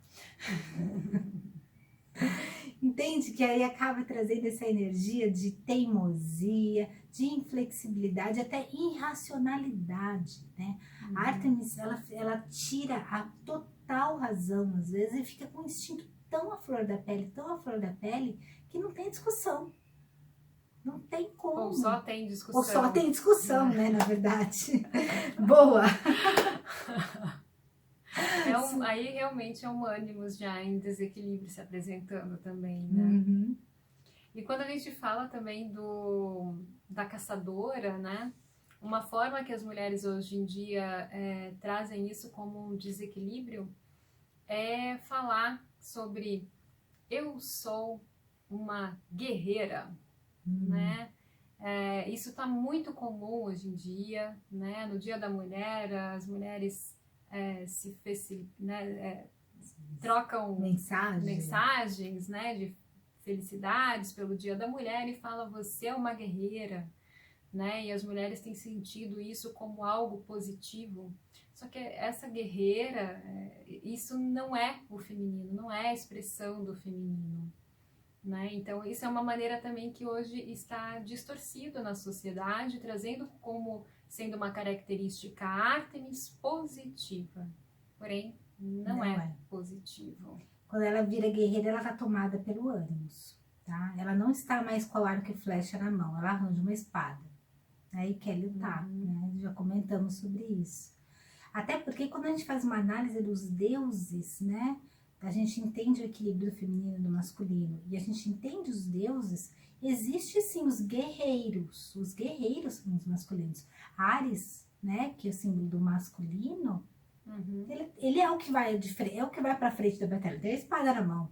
Entende? Que aí acaba trazendo essa energia de teimosia, de inflexibilidade, até irracionalidade, né? A Ártemis, ela tira a total razão, às vezes, e fica com o instinto tão à flor da pele, tão à flor da pele, que não tem discussão. Não tem como. Ou só tem discussão. Ou só tem discussão, né, na verdade. Boa! Aí realmente é um ânimos já em desequilíbrio se apresentando também, né? Uhum. E quando a gente fala também da caçadora, né? Uma forma que as mulheres hoje em dia trazem isso como um desequilíbrio é falar sobre eu sou uma guerreira, né? Isso está muito comum hoje em dia, né? No Dia da Mulher, as mulheres trocam mensagens, né? De felicidades pelo Dia da Mulher e fala você é uma guerreira, né? E as mulheres têm sentido isso como algo positivo. Só que essa guerreira, isso não é o feminino, não é a expressão do feminino, né? Então isso é uma maneira também que hoje está distorcido na sociedade, trazendo como sendo uma característica Ártemis positiva, porém não é positivo. Quando ela vira guerreira, ela está tomada pelo ânimos, tá? Ela não está mais com o arco e flecha na mão, ela arranja uma espada, né? E quer lutar, né? Já comentamos sobre isso. Até porque quando a gente faz uma análise dos deuses, né? A gente entende o equilíbrio do feminino e do masculino, e a gente entende os deuses, existe sim os guerreiros são os masculinos. Ares, né? Que é o símbolo do masculino, ele é o que vai para frente da batalha, tem a espada na mão,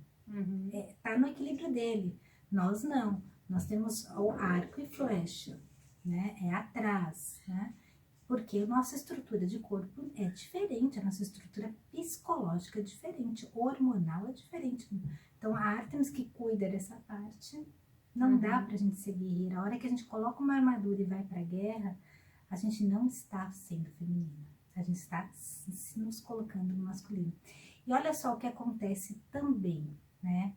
tá no equilíbrio dele. Nós não, nós temos o arco e flecha, né? É atrás, né? Porque a nossa estrutura de corpo é diferente, a nossa estrutura psicológica é diferente, hormonal é diferente. Então a Ártemis que cuida dessa parte, não dá pra gente ser guerreira. A hora que a gente coloca uma armadura e vai pra guerra, a gente não está sendo feminina. A gente está nos colocando no masculino. E olha só o que acontece também, né?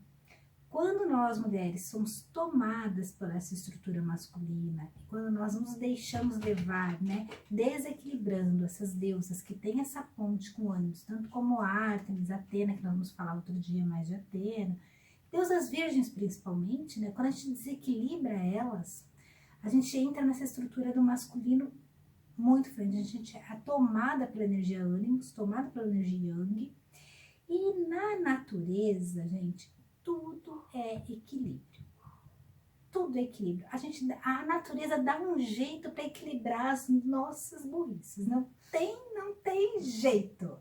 Quando nós, mulheres, somos tomadas por essa estrutura masculina, e quando nós nos deixamos levar, né, desequilibrando essas deusas que têm essa ponte com ânimos, tanto como Ártemis, Atena, que nós vamos falar outro dia mais de Atena, deusas virgens principalmente, né, quando a gente desequilibra elas, a gente entra nessa estrutura do masculino muito frente, a gente é tomada pela energia ânimos, tomada pela energia yang, e na natureza, gente, tudo é equilíbrio. Tudo é equilíbrio. A natureza dá um jeito para equilibrar as nossas burrices. Não tem jeito.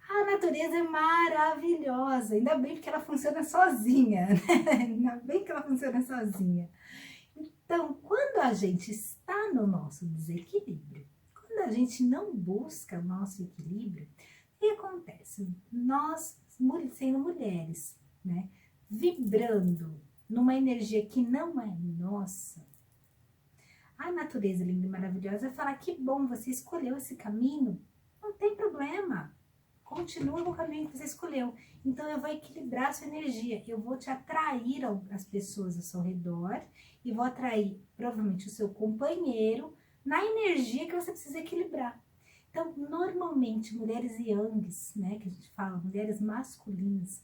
A natureza é maravilhosa. Ainda bem que ela funciona sozinha, né? Ainda bem que ela funciona sozinha. Então, quando a gente está no nosso desequilíbrio, quando a gente não busca o nosso equilíbrio, o que acontece? Nós, sendo mulheres, né? Vibrando numa energia que não é nossa, a natureza linda e maravilhosa vai falar, que bom, você escolheu esse caminho, não tem problema, continua no caminho que você escolheu, então eu vou equilibrar a sua energia, eu vou te atrair as pessoas ao seu redor e vou atrair provavelmente o seu companheiro na energia que você precisa equilibrar. Então, normalmente, mulheres yangs, né, que a gente fala, mulheres masculinas,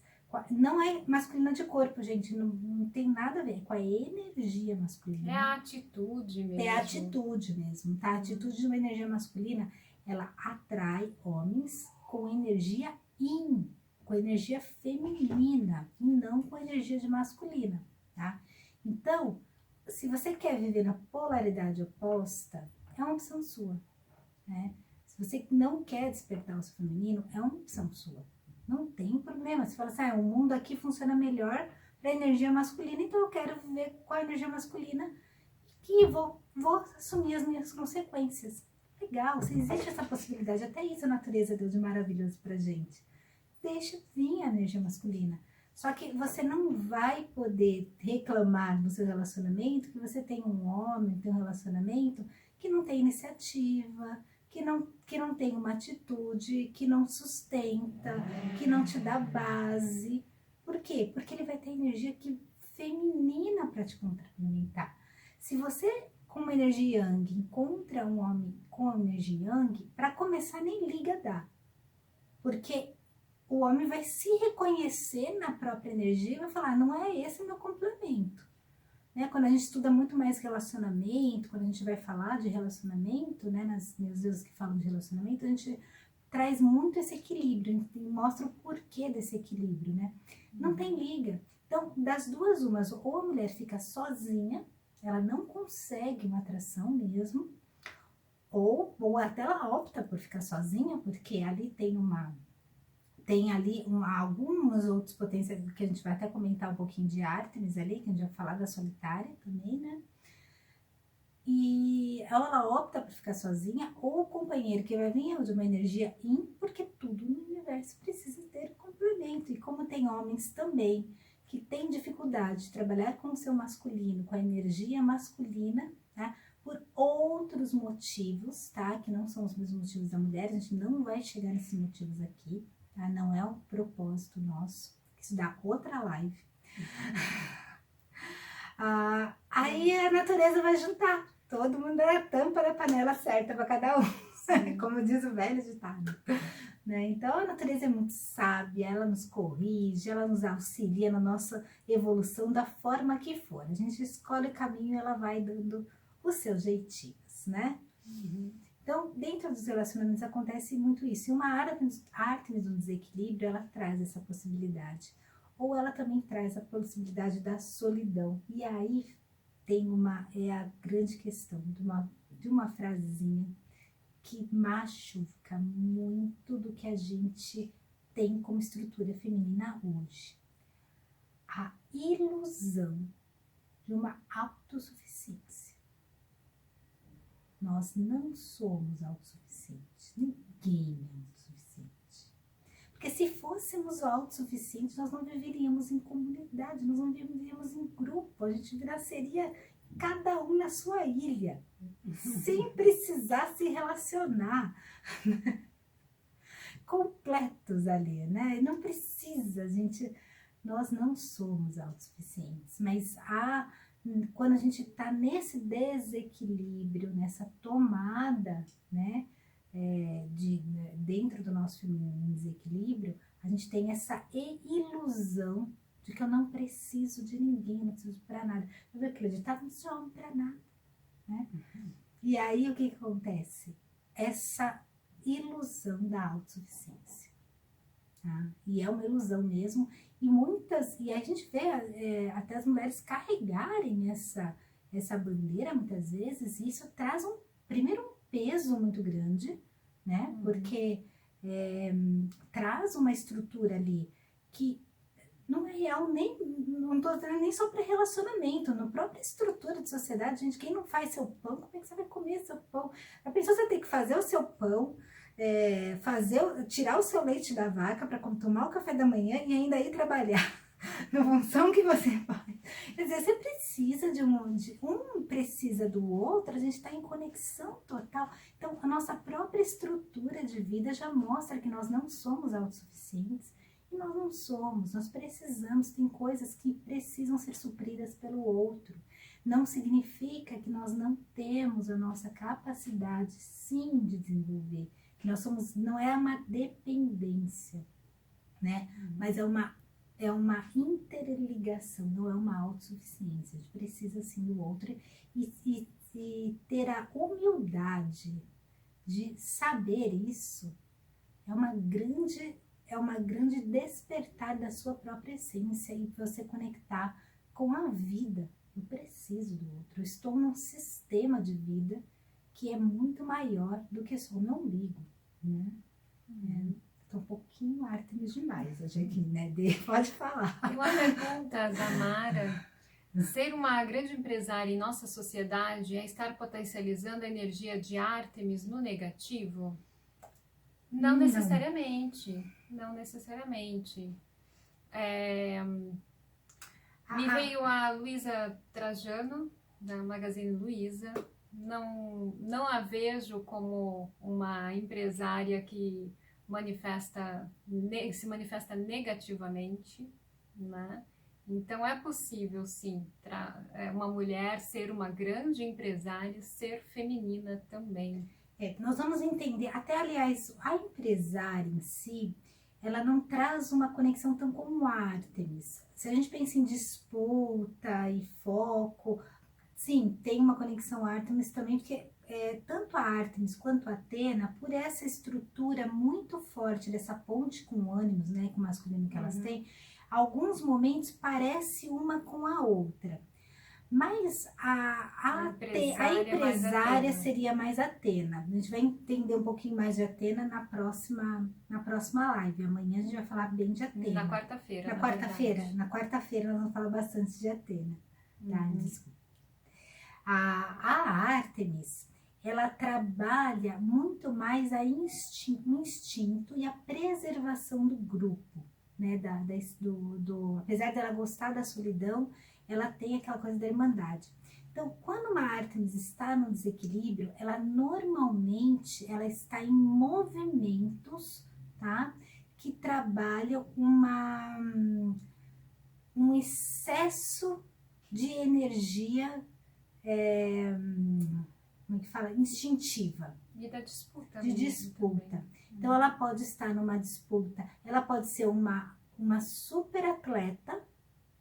não é masculina de corpo, gente, não tem nada a ver com a energia masculina. É a atitude mesmo. É a atitude mesmo, tá? A atitude de uma energia masculina, ela atrai homens com energia yin, com energia feminina, e não com energia de masculina, tá? Então, se você quer viver na polaridade oposta, é uma opção sua, né? Se você não quer despertar o seu feminino, é uma opção sua. Não tem problema. Você fala assim, o mundo aqui funciona melhor para a energia masculina, então eu quero viver com a energia masculina e vou assumir as minhas consequências. Legal, se existe essa possibilidade, até isso a natureza deu de maravilhoso pra gente. Deixa vir a energia masculina. Só que você não vai poder reclamar no seu relacionamento que você tem um homem, tem um relacionamento que não tem iniciativa, que não tem uma atitude, que não sustenta, que não te dá base. Por quê? Porque ele vai ter energia feminina para te complementar. Se você, com uma energia yang, encontra um homem com energia yang, para começar nem liga dá. Porque o homem vai se reconhecer na própria energia e vai falar, não é esse o meu complemento. Né? Quando a gente estuda muito mais relacionamento, quando a gente vai falar de relacionamento, né, nos deuses que falam de relacionamento, a gente traz muito esse equilíbrio, e mostra o porquê desse equilíbrio, né? Não tem liga. Então, das duas umas, ou a mulher fica sozinha, ela não consegue uma atração mesmo, ou até ela opta por ficar sozinha, porque ali tem ali alguns outros potenciais, que a gente vai até comentar um pouquinho de Ártemis ali, que a gente vai falar da solitária também, né? E ela opta por ficar sozinha, ou o companheiro que vai vir é de uma energia yin, porque tudo no universo precisa ter complemento. E como tem homens também que têm dificuldade de trabalhar com o seu masculino, com a energia masculina, tá? Por outros motivos, tá? Que não são os mesmos motivos da mulher, a gente não vai chegar nesses motivos aqui, tá? Não é o propósito nosso, isso dá outra live. Aí a natureza vai juntar, todo mundo é a tampa da panela certa para cada um, como diz o velho ditado. Né? Então a natureza é muito sábia, ela nos corrige, ela nos auxilia na nossa evolução da forma que for. A gente escolhe o caminho e ela vai dando os seus jeitinhos, né? Então, dentro dos relacionamentos acontece muito isso. E uma Ártemis do desequilíbrio, ela traz essa possibilidade. Ou ela também traz a possibilidade da solidão. E aí é a grande questão de uma frasezinha que machuca muito do que a gente tem como estrutura feminina hoje. A ilusão de uma autossuficiência. Nós não somos autossuficientes. Ninguém é autossuficiente. Porque se fôssemos autossuficientes, nós não viveríamos em comunidade, nós não viveríamos em grupo, a gente seria cada um na sua ilha, sem precisar se relacionar, completos ali, né? Não precisa, nós não somos autossuficientes, mas quando a gente está nesse desequilíbrio, nessa tomada, né, dentro do nosso feminino desequilíbrio, a gente tem essa ilusão de que eu não preciso de ninguém, não preciso para nada. Eu acreditava, não preciso de homem para nada, né? E aí o que acontece? Essa ilusão da autossuficiência. Tá? E é uma ilusão mesmo. E a gente vê até as mulheres carregarem essa bandeira muitas vezes, e isso traz primeiro um peso muito grande, né? Porque traz uma estrutura ali que não é real, não estou dizendo nem só para relacionamento, na própria estrutura de sociedade, gente, quem não faz seu pão, como é que você vai comer seu pão? A pessoa você tem que fazer o seu pão, tirar o seu leite da vaca para tomar o café da manhã e ainda ir trabalhar na função que você faz. Quer dizer, você precisa um precisa do outro, a gente está em conexão total. Então, a nossa própria estrutura de vida já mostra que nós não somos autossuficientes. E nós não somos, nós precisamos, tem coisas que precisam ser supridas pelo outro. Não significa que nós não temos a nossa capacidade, sim, de desenvolver. Que nós não é uma dependência, né? Mas é uma interligação, não é uma autossuficiência. A gente precisa, sim, do outro e ter a humildade de saber isso é uma grande despertar da sua própria essência e você conectar com a vida. Eu preciso do outro, eu estou num sistema de vida que é muito maior do que só o meu umbigo, né? Estou um pouquinho Ártemis demais hoje aqui, né? Pode falar. Tem uma pergunta da Mara. Ser uma grande empresária em nossa sociedade é estar potencializando a energia de Ártemis no negativo? Não necessariamente. Não necessariamente. Me veio a Luísa Trajano, da Magazine Luiza. Não a vejo como uma empresária que se manifesta negativamente, né? Então é possível, sim, uma mulher ser uma grande empresária, ser feminina também. Nós vamos entender, até aliás, a empresária em si, ela não traz uma conexão tão como a Ártemis. Se a gente pensa em disputa e foco, sim, tem uma conexão Ártemis também, porque tanto a Ártemis quanto a Atena, por essa estrutura muito forte dessa ponte com o ânimos, né, com o masculino que elas têm, alguns momentos parece uma com a outra. Mas a empresária seria mais Atena. A gente vai entender um pouquinho mais de Atena na próxima live. Amanhã a gente vai falar bem de Atena. Na quarta-feira. Na quarta-feira nós vamos falar bastante de Atena. Tá? Desculpa. A Ártemis, ela trabalha muito mais o instinto e a preservação do grupo, né? Apesar dela gostar da solidão, ela tem aquela coisa da irmandade. Então, quando uma Ártemis está no desequilíbrio, ela normalmente está em movimentos, tá? Que trabalham um excesso de energia, como é que fala? Instintiva. E da disputa. De disputa. Então, ela pode estar numa disputa, ela pode ser uma super atleta,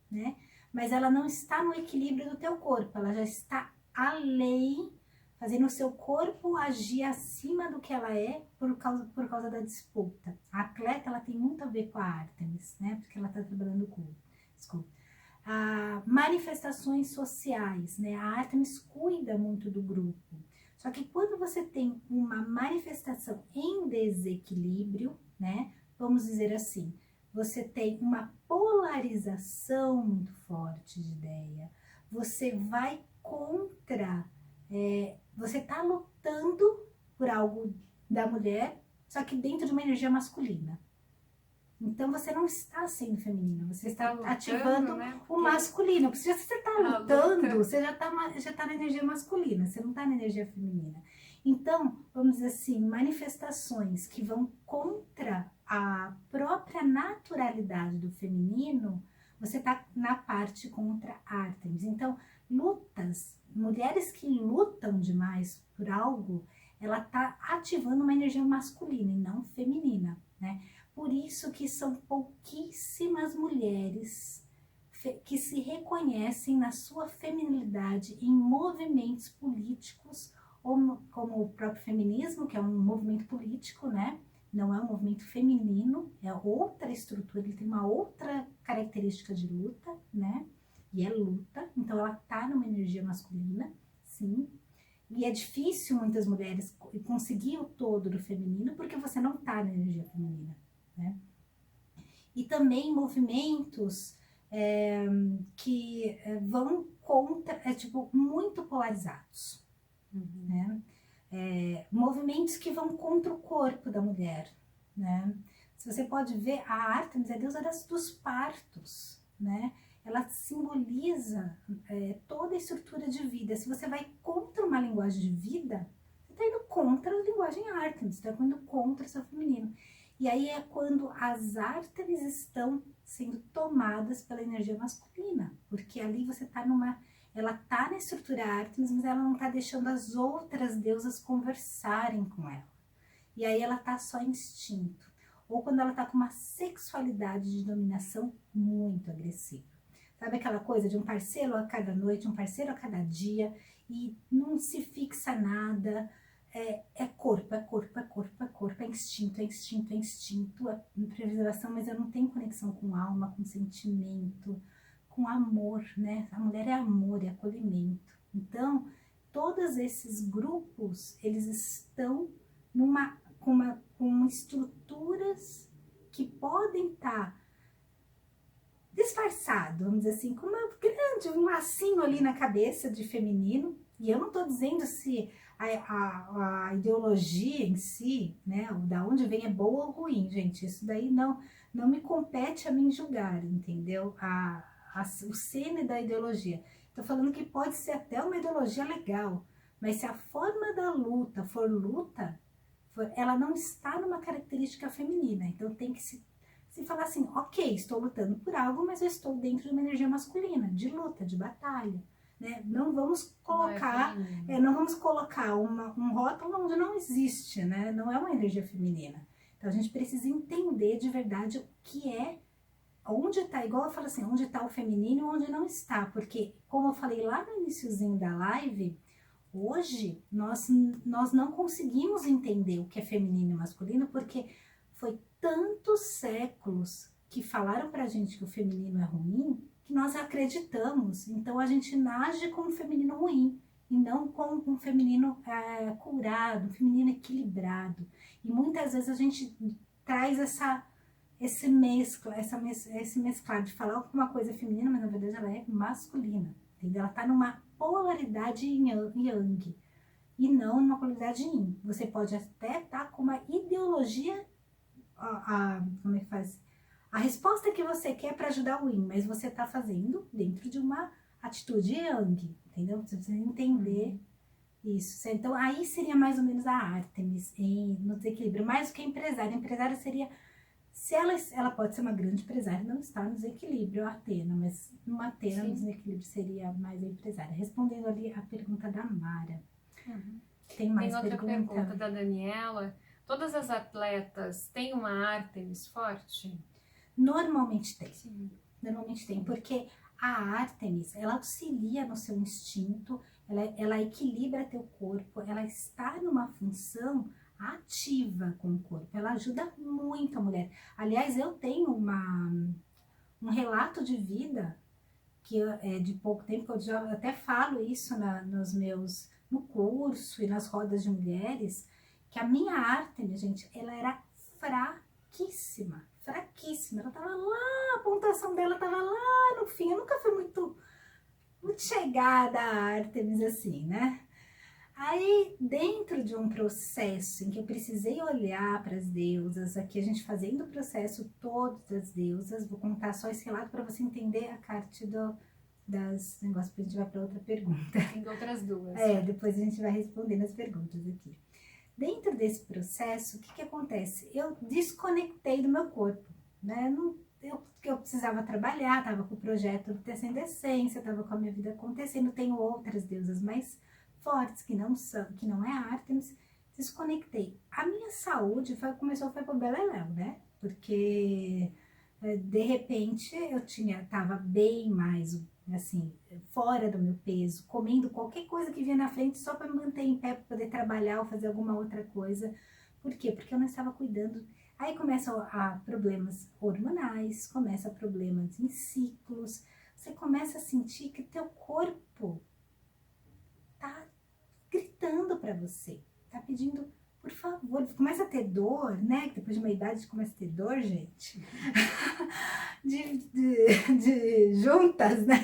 né? Mas ela não está no equilíbrio do teu corpo, ela já está além, fazendo o seu corpo agir acima do que ela é por causa da disputa. A atleta, ela tem muito a ver com a Ártemis, né? Porque ela está trabalhando com... Desculpa. Manifestações sociais, né? A Ártemis cuida muito do grupo. Só que quando você tem uma manifestação em desequilíbrio, né? Vamos dizer assim, você tem uma polarização muito forte de ideia, você vai contra, você está lutando por algo da mulher, só que dentro de uma energia masculina. Então você não está sendo feminina, você está lutando, ativando, né? O masculino. Porque se você está lutando, você já está na energia masculina, você não está na energia feminina. Então, vamos dizer assim, manifestações que vão contra a própria naturalidade do feminino, você está na parte contra Ártemis. Então, mulheres que lutam demais por algo, ela está ativando uma energia masculina e não feminina, né? Por isso que são pouquíssimas mulheres que se reconhecem na sua feminilidade em movimentos políticos, como o próprio feminismo, que é um movimento político, né? Não é um movimento feminino, é outra estrutura, ele tem uma outra característica de luta, né? E é luta, então ela tá numa energia masculina, sim. E é difícil muitas mulheres conseguir o todo do feminino, porque você não tá na energia feminina, né? E também movimentos que vão contra, muito polarizados, né? Movimentos que vão contra o corpo da mulher, né? Se você pode ver, a Ártemis é a deusa dos partos, né? Ela simboliza toda a estrutura de vida. Se você vai contra uma linguagem de vida, você está indo contra a linguagem Ártemis, você está indo contra o seu feminino. E aí é quando as Ártemis estão sendo tomadas pela energia masculina, porque ali você está ela está na estrutura Ártemis, mas ela não está deixando as outras deusas conversarem com ela. E aí ela está só instinto. Ou quando ela está com uma sexualidade de dominação muito agressiva. Sabe aquela coisa de um parceiro a cada noite, um parceiro a cada dia, e não se fixa nada, corpo, é instinto, é preservação, mas eu não tenho conexão com alma, com sentimento, com amor, né? A mulher é amor, é acolhimento. Então, todos esses grupos, eles estão com estruturas que podem estar disfarçado, vamos dizer assim, com um lacinho ali na cabeça de feminino. E eu não estou dizendo se a ideologia em si, né, da onde vem é boa ou ruim, gente. Isso daí não me compete a mim julgar, entendeu? O cerne da ideologia. Estou falando que pode ser até uma ideologia legal, mas se a forma da luta for luta, ela não está numa característica feminina. Então tem que se falar assim, ok, estou lutando por algo, mas eu estou dentro de uma energia masculina, de luta, de batalha, né? Não vamos colocar, um rótulo onde não existe, né? Não é uma energia feminina. Então a gente precisa entender de verdade o que é, onde está, igual eu falo assim, onde está o feminino e onde não está. Porque, como eu falei lá no iniciozinho da live, hoje nós não conseguimos entender o que é feminino e masculino, porque foi tantos séculos que falaram pra gente que o feminino é ruim, que nós acreditamos. Então a gente age com um feminino ruim e não com um feminino curado, um feminino equilibrado. E muitas vezes a gente traz esse mesclar de falar que uma coisa é feminina, mas na verdade ela é masculina, entendeu? Ela tá numa polaridade yang e não numa polaridade yin. Você pode até estar com uma ideologia, como é que faz? A resposta que você quer para ajudar o yin, mas você está fazendo dentro de uma atitude yang, entendeu? Você precisa entender isso. Então, aí seria mais ou menos a Ártemis no desequilíbrio, mais do que a empresária. A empresária seria, se ela pode ser uma grande empresária, não está no desequilíbrio, a Atena, mas uma Atena no desequilíbrio seria mais a empresária. Respondendo ali a pergunta da Mara. Tem mais outra pergunta da Daniela. Todas as atletas têm uma Ártemis forte? Normalmente tem. Sim. Normalmente tem, porque a Ártemis, ela auxilia no seu instinto, ela equilibra teu corpo, ela está numa função ativa com o corpo, ela ajuda muito a mulher. Aliás, eu tenho um relato de vida que é de pouco tempo, que eu já até falo isso no curso e nas rodas de mulheres, que a minha Ártemis, gente, ela era fraquíssima. Ela tava lá, a pontuação dela tava lá no fim. Eu nunca fui muito chegada a Ártemis assim, né? Aí, dentro de um processo em que eu precisei olhar para as deusas, aqui a gente fazendo o processo todas as deusas, vou contar só esse lado para você entender a parte das negócios, depois a gente vai para outra pergunta. Tem outras duas. Depois a gente vai respondendo as perguntas aqui. Dentro desse processo, o que acontece? Eu desconectei do meu corpo, né? Eu precisava trabalhar, estava com o projeto do Tecendo Essência, estava com a minha vida acontecendo, tenho outras deusas mais fortes que não é a Ártemis, desconectei. A minha saúde foi pro beleléu, né? Porque de repente eu tava bem mais assim, fora do meu peso, comendo qualquer coisa que vinha na frente só para me manter em pé, para poder trabalhar ou fazer alguma outra coisa. Por quê? Porque eu não estava cuidando. Aí começam a problemas hormonais, começa problemas em ciclos, você começa a sentir que teu corpo tá gritando para você, tá pedindo, por favor, começa a ter dor, né? Depois de uma idade começa a ter dor, gente, de juntas, né?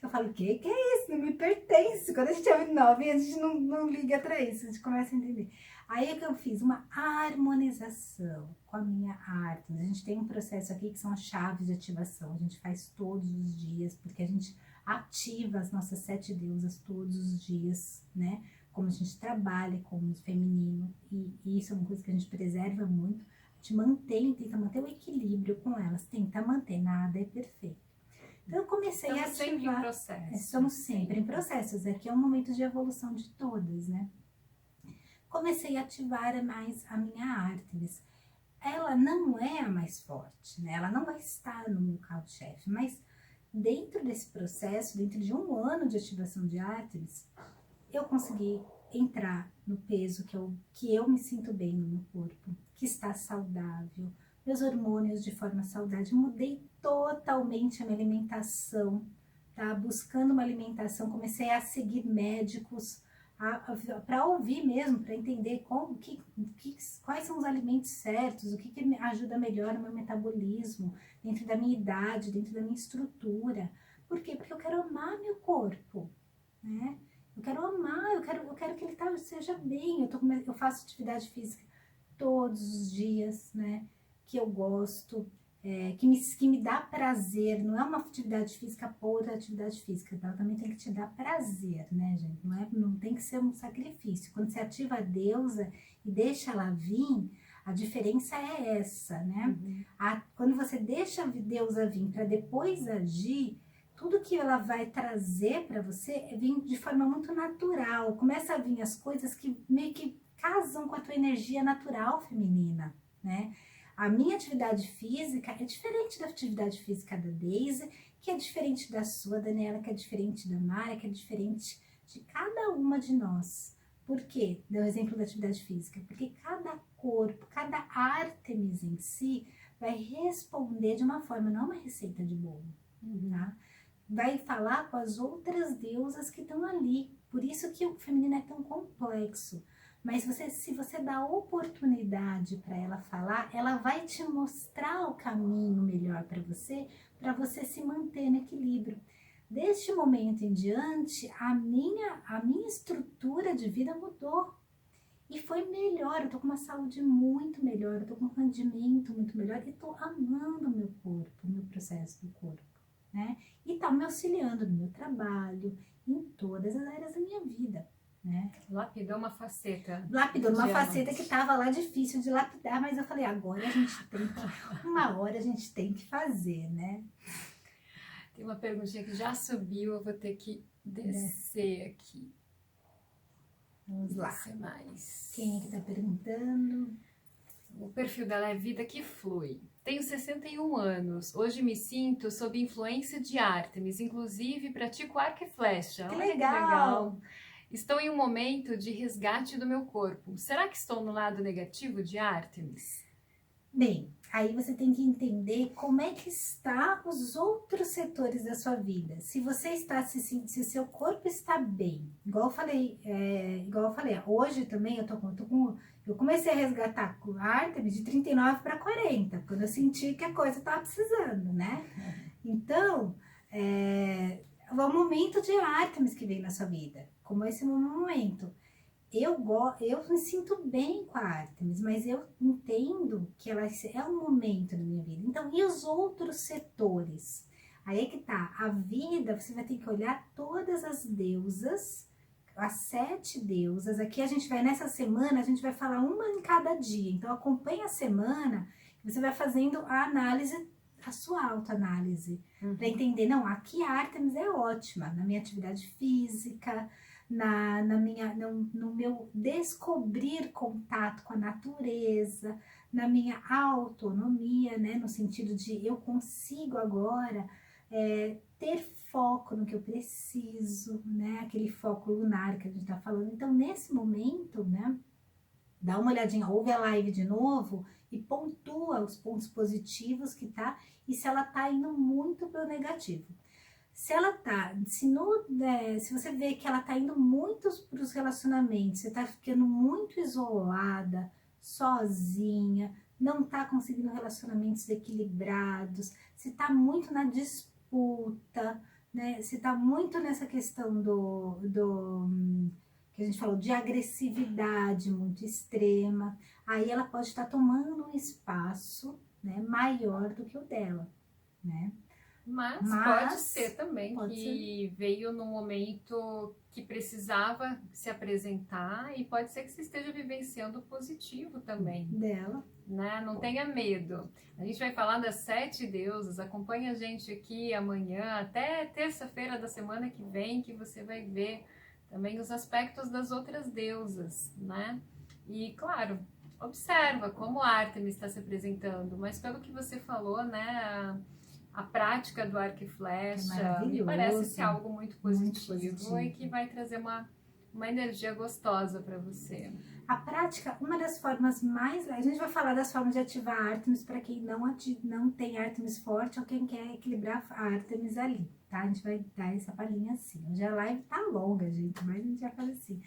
Eu falo, o que é isso? Não me pertence. Quando a gente é muito novinha, a gente não liga para isso, a gente começa a entender. Aí é que eu fiz uma harmonização com a minha Ártemis. A gente tem um processo aqui que são as chaves de ativação. A gente faz todos os dias, porque a gente ativa as nossas 7 deusas todos os dias, né? Como a gente trabalha com o feminino, e isso é uma coisa que a gente preserva muito. A gente tenta manter o equilíbrio com elas, tenta manter, nada é perfeito. Então eu comecei a ativar. Sempre em processo. Estamos sempre em processos, aqui é um momento de evolução de todas, né? Comecei a ativar mais a minha Ártemis. Ela não é a mais forte, né? Ela não vai estar no meu carro-chefe, mas dentro desse processo, dentro de um ano de ativação de Ártemis, eu consegui entrar no peso que eu me sinto bem no meu corpo, que está saudável, meus hormônios de forma saudável. Mudei totalmente a minha alimentação, tá? Buscando uma alimentação, comecei a seguir médicos, para ouvir mesmo, para entender quais são os alimentos certos, o que me ajuda melhor no meu metabolismo, dentro da minha idade, dentro da minha estrutura. Por quê? Porque eu quero amar meu corpo, né? Eu quero amar, eu quero que ele seja bem. Eu faço atividade física todos os dias, né? Que eu gosto, que me dá prazer. Não é uma atividade física por atividade física, ela também tem que te dar prazer, né, gente? Não tem que ser um sacrifício. Quando você ativa a deusa e deixa ela vir, a diferença é essa, né? Quando você deixa a deusa vir para depois agir, tudo que ela vai trazer para você vem de forma muito natural. Começa a vir as coisas que meio que casam com a tua energia natural feminina, né? A minha atividade física é diferente da atividade física da Daisy, que é diferente da sua, Daniela, que é diferente da Mara, que é diferente de cada uma de nós. Por quê? Deu o exemplo da atividade física. Porque cada corpo, cada Ártemis em si vai responder de uma forma, não é uma receita de bolo, tá? Vai falar com as outras deusas que estão ali. Por isso que o feminino é tão complexo. Mas se você dá oportunidade para ela falar, ela vai te mostrar o caminho melhor para você se manter no equilíbrio. Deste momento em diante, a minha estrutura de vida mudou. E foi melhor, eu tô com uma saúde muito melhor, eu tô com um rendimento muito melhor e tô amando o meu corpo, o meu processo do corpo, né? E tá me auxiliando no meu trabalho, em todas as áreas da minha vida, né? Lapidou uma faceta. Lapidou uma faceta que tava lá difícil de lapidar, mas eu falei, agora a gente tem que, uma hora a gente tem que fazer, né? Tem uma perguntinha que já subiu, eu vou ter que descer aqui. Vamos lá. Mais. Quem é que tá perguntando? O perfil dela é Vida que Flui. Tenho 61 anos. Hoje me sinto sob influência de Ártemis. Inclusive, pratico arco e flecha. Que Olha legal! Estou em um momento de resgate do meu corpo. Será que estou no lado negativo de Ártemis? Bem, aí você tem que entender como é que está os outros setores da sua vida. Se você está se seu corpo está bem, igual eu falei, hoje também eu comecei a resgatar com a Ártemis de 39 para 40, quando eu senti que a coisa estava precisando, né? Então, é o momento de Ártemis que vem na sua vida, como esse momento. Eu me sinto bem com a Ártemis, mas eu entendo que ela é um momento da minha vida. Então, e os outros setores? Aí é que tá, a vida, você vai ter que olhar todas as deusas, as 7 deusas. Aqui a gente vai, nessa semana, a gente vai falar uma em cada dia. Então, acompanha a semana, você vai fazendo a análise, a sua autoanálise, para entender, não, aqui a Ártemis é ótima, na minha atividade física, no meu descobrir contato com a natureza, na minha autonomia, né, no sentido de eu consigo agora ter foco no que eu preciso, né, aquele foco lunar que a gente está falando. Então, nesse momento, né, dá uma olhadinha, ouve a live de novo e pontua os pontos positivos que tá, e se ela tá indo muito pro negativo. Se você vê que ela tá indo muito para os relacionamentos, você tá ficando muito isolada, sozinha, não tá conseguindo relacionamentos equilibrados, se tá muito na disputa, né? Se tá muito nessa questão que a gente falou, de agressividade muito extrema, aí ela pode estar tomando um espaço, né, maior do que o dela, né? Mas pode ser também que veio num momento que precisava se apresentar, e pode ser que você esteja vivenciando o positivo também dela, né? Não tenha medo. A gente vai falar das 7 deusas. Acompanha a gente aqui amanhã até terça-feira da semana que vem, que você vai ver também os aspectos das outras deusas, né? E claro, observa como a Ártemis está se apresentando, mas pelo que você falou, né, a prática do arco e flecha me parece ser algo muito positivo e que vai trazer uma energia gostosa para você. A prática, uma das formas mais... A gente vai falar das formas de ativar a Ártemis para quem não tem Ártemis forte ou quem quer equilibrar a Ártemis ali, tá? A gente vai dar essa palhinha assim. Hoje a live tá longa, gente, mas a gente vai fazer assim.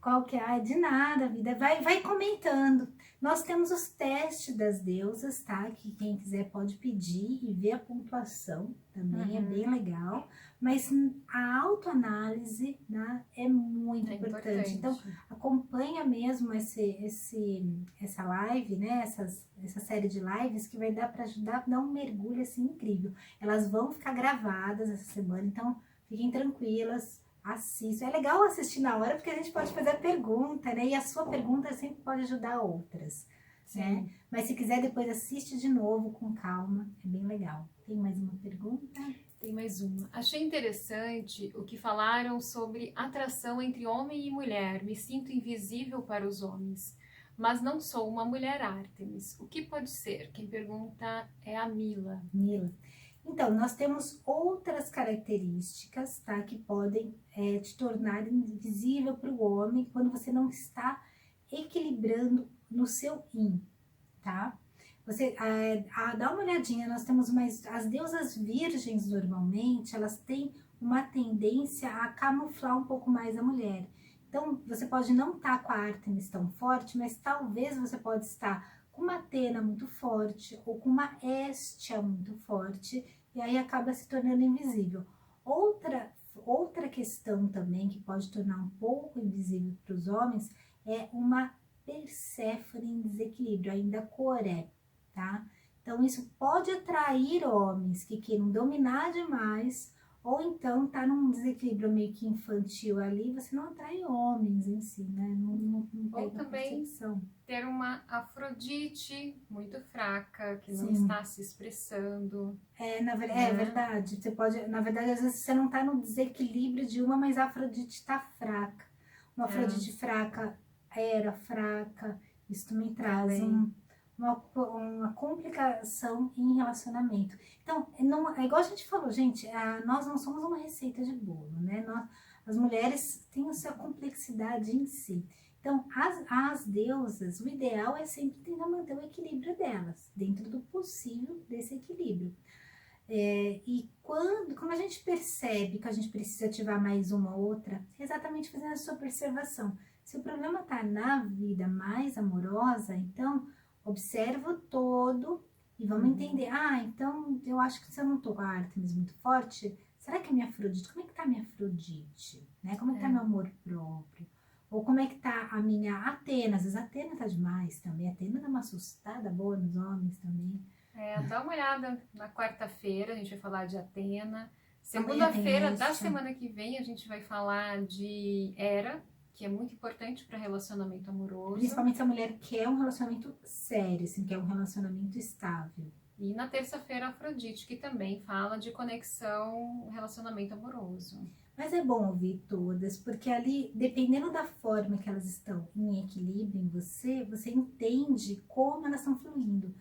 Qual que é? De nada, vida. Vai comentando. Nós temos os testes das deusas, tá? Que quem quiser pode pedir e ver a pontuação também, é bem legal. Mas a autoanálise, né, é muito importante. Então, acompanha mesmo essa live, né? Essa série de lives que vai dar para ajudar a dar um mergulho assim incrível. Elas vão ficar gravadas essa semana, então fiquem tranquilas. Assista. É legal assistir na hora porque a gente pode fazer a pergunta, né? E a sua pergunta sempre pode ajudar outras, né? Mas se quiser depois assiste de novo com calma, é bem legal. Tem mais uma pergunta? Tem mais uma. Achei interessante o que falaram sobre atração entre homem e mulher. Me sinto invisível para os homens, mas não sou uma mulher Ártemis. O que pode ser? Quem pergunta é a Mila. Mila. Então, nós temos outras características, tá, que podem te tornar invisível para o homem quando você não está equilibrando no seu yin, tá? Você dá uma olhadinha, nós temos as deusas virgens normalmente, elas têm uma tendência a camuflar um pouco mais a mulher. Então, você pode não estar com a Ártemis tão forte, mas talvez você pode estar com uma Atena muito forte ou com uma Hestia muito forte, e aí acaba se tornando invisível. Outra questão também que pode tornar um pouco invisível para os homens é uma Perséfone em desequilíbrio, ainda Coré, tá? Então, isso pode atrair homens que queiram dominar demais, ou então tá num desequilíbrio meio que infantil ali, você não atrai homens em si, né? Não Ou pega a também percepção. ter uma Afrodite muito fraca, que não Sim. está se expressando. É Né? verdade. Você pode, na verdade, às vezes você não tá no desequilíbrio de uma, mas a Afrodite tá fraca. Uma Afrodite fraca era fraca. Isso também traz uma complicação em relacionamento. Então, não, é igual a gente falou, gente, nós não somos uma receita de bolo, né? As mulheres têm a sua complexidade em si. Então, as deusas, o ideal é sempre tentar manter o equilíbrio delas, dentro do possível desse equilíbrio. E quando a gente percebe que a gente precisa ativar mais uma ou outra, é exatamente fazendo a sua observação. Se o problema está na vida mais amorosa, então observa o todo e vamos entender. Então eu acho que se eu não estou com a Ártemis muito forte, será que a minha Afrodite, como é que está a minha Afrodite? Né? Como é que está meu amor próprio? Ou como é que tá a minha Atena? Às vezes a Atena tá demais também. A Atena dá uma assustada boa nos homens também. Dá uma olhada na quarta-feira, a gente vai falar de Atena. Amanhã tem Segunda-feira da Hestia. semana que vem a gente vai falar de Hera, que é muito importante para relacionamento amoroso. Principalmente se a mulher quer um relacionamento sério, assim, quer um relacionamento estável. E na terça-feira Afrodite, que também fala de conexão, relacionamento amoroso. Mas é bom ouvir todas, porque ali, dependendo da forma que elas estão em equilíbrio em você, você entende como elas estão fluindo.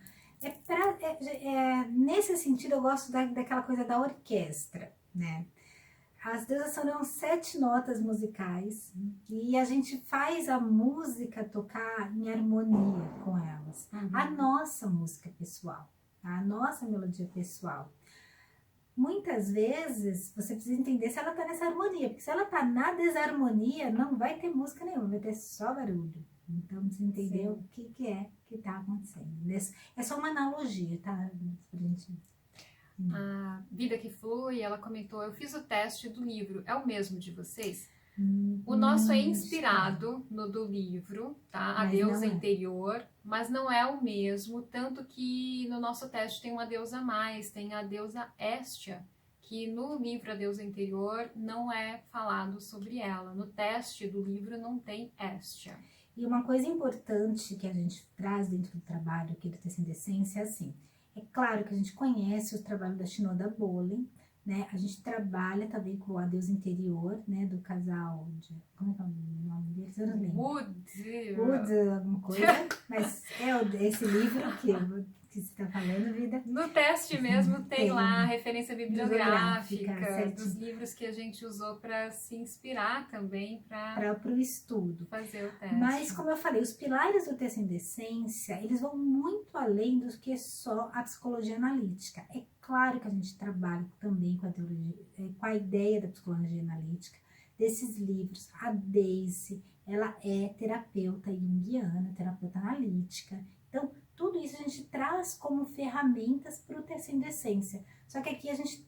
Nesse sentido, eu gosto daquela coisa da orquestra, né? As deusas são 7 notas musicais e a gente faz a música tocar em harmonia com elas. A nossa música pessoal, a nossa melodia pessoal. Muitas vezes você precisa entender se ela está nessa harmonia, porque se ela está na desarmonia, não vai ter música nenhuma, vai ter só barulho. Então você entendeu o que está acontecendo. É só uma analogia, tá? Pra gente... A Vida que Flui, ela comentou, eu fiz o teste do livro, é o mesmo de vocês? O nosso é inspirado no do livro, tá? A deusa interior, mas não é o mesmo, tanto que no nosso teste tem uma deusa a mais, tem a deusa Hestia, que no livro A Deusa Interior não é falado sobre ela. No teste do livro não tem Hestia. E uma coisa importante que a gente traz dentro do trabalho aqui do Tecendo Essência é assim, é claro que a gente conhece o trabalho da Shinoda Bolen, né? A gente trabalha também com a deusa interior, né? Do casal de... Como é que é o nome deles? Eu não lembro. Wood, alguma coisa. Mas é esse livro que você está falando, Vida. No teste mesmo tem lá a referência bibliográfica dos livros que a gente usou para se inspirar também para o estudo. Fazer o teste. Mas, como eu falei, os pilares do Tecendo Essência, eles vão muito além do que só a psicologia analítica. É claro que a gente trabalha também com a ideia da psicologia analítica, desses livros. A Daisy, ela é terapeuta junguiana, terapeuta analítica. Então, tudo isso a gente traz como ferramentas para o Tecendo Essência. Só que aqui a gente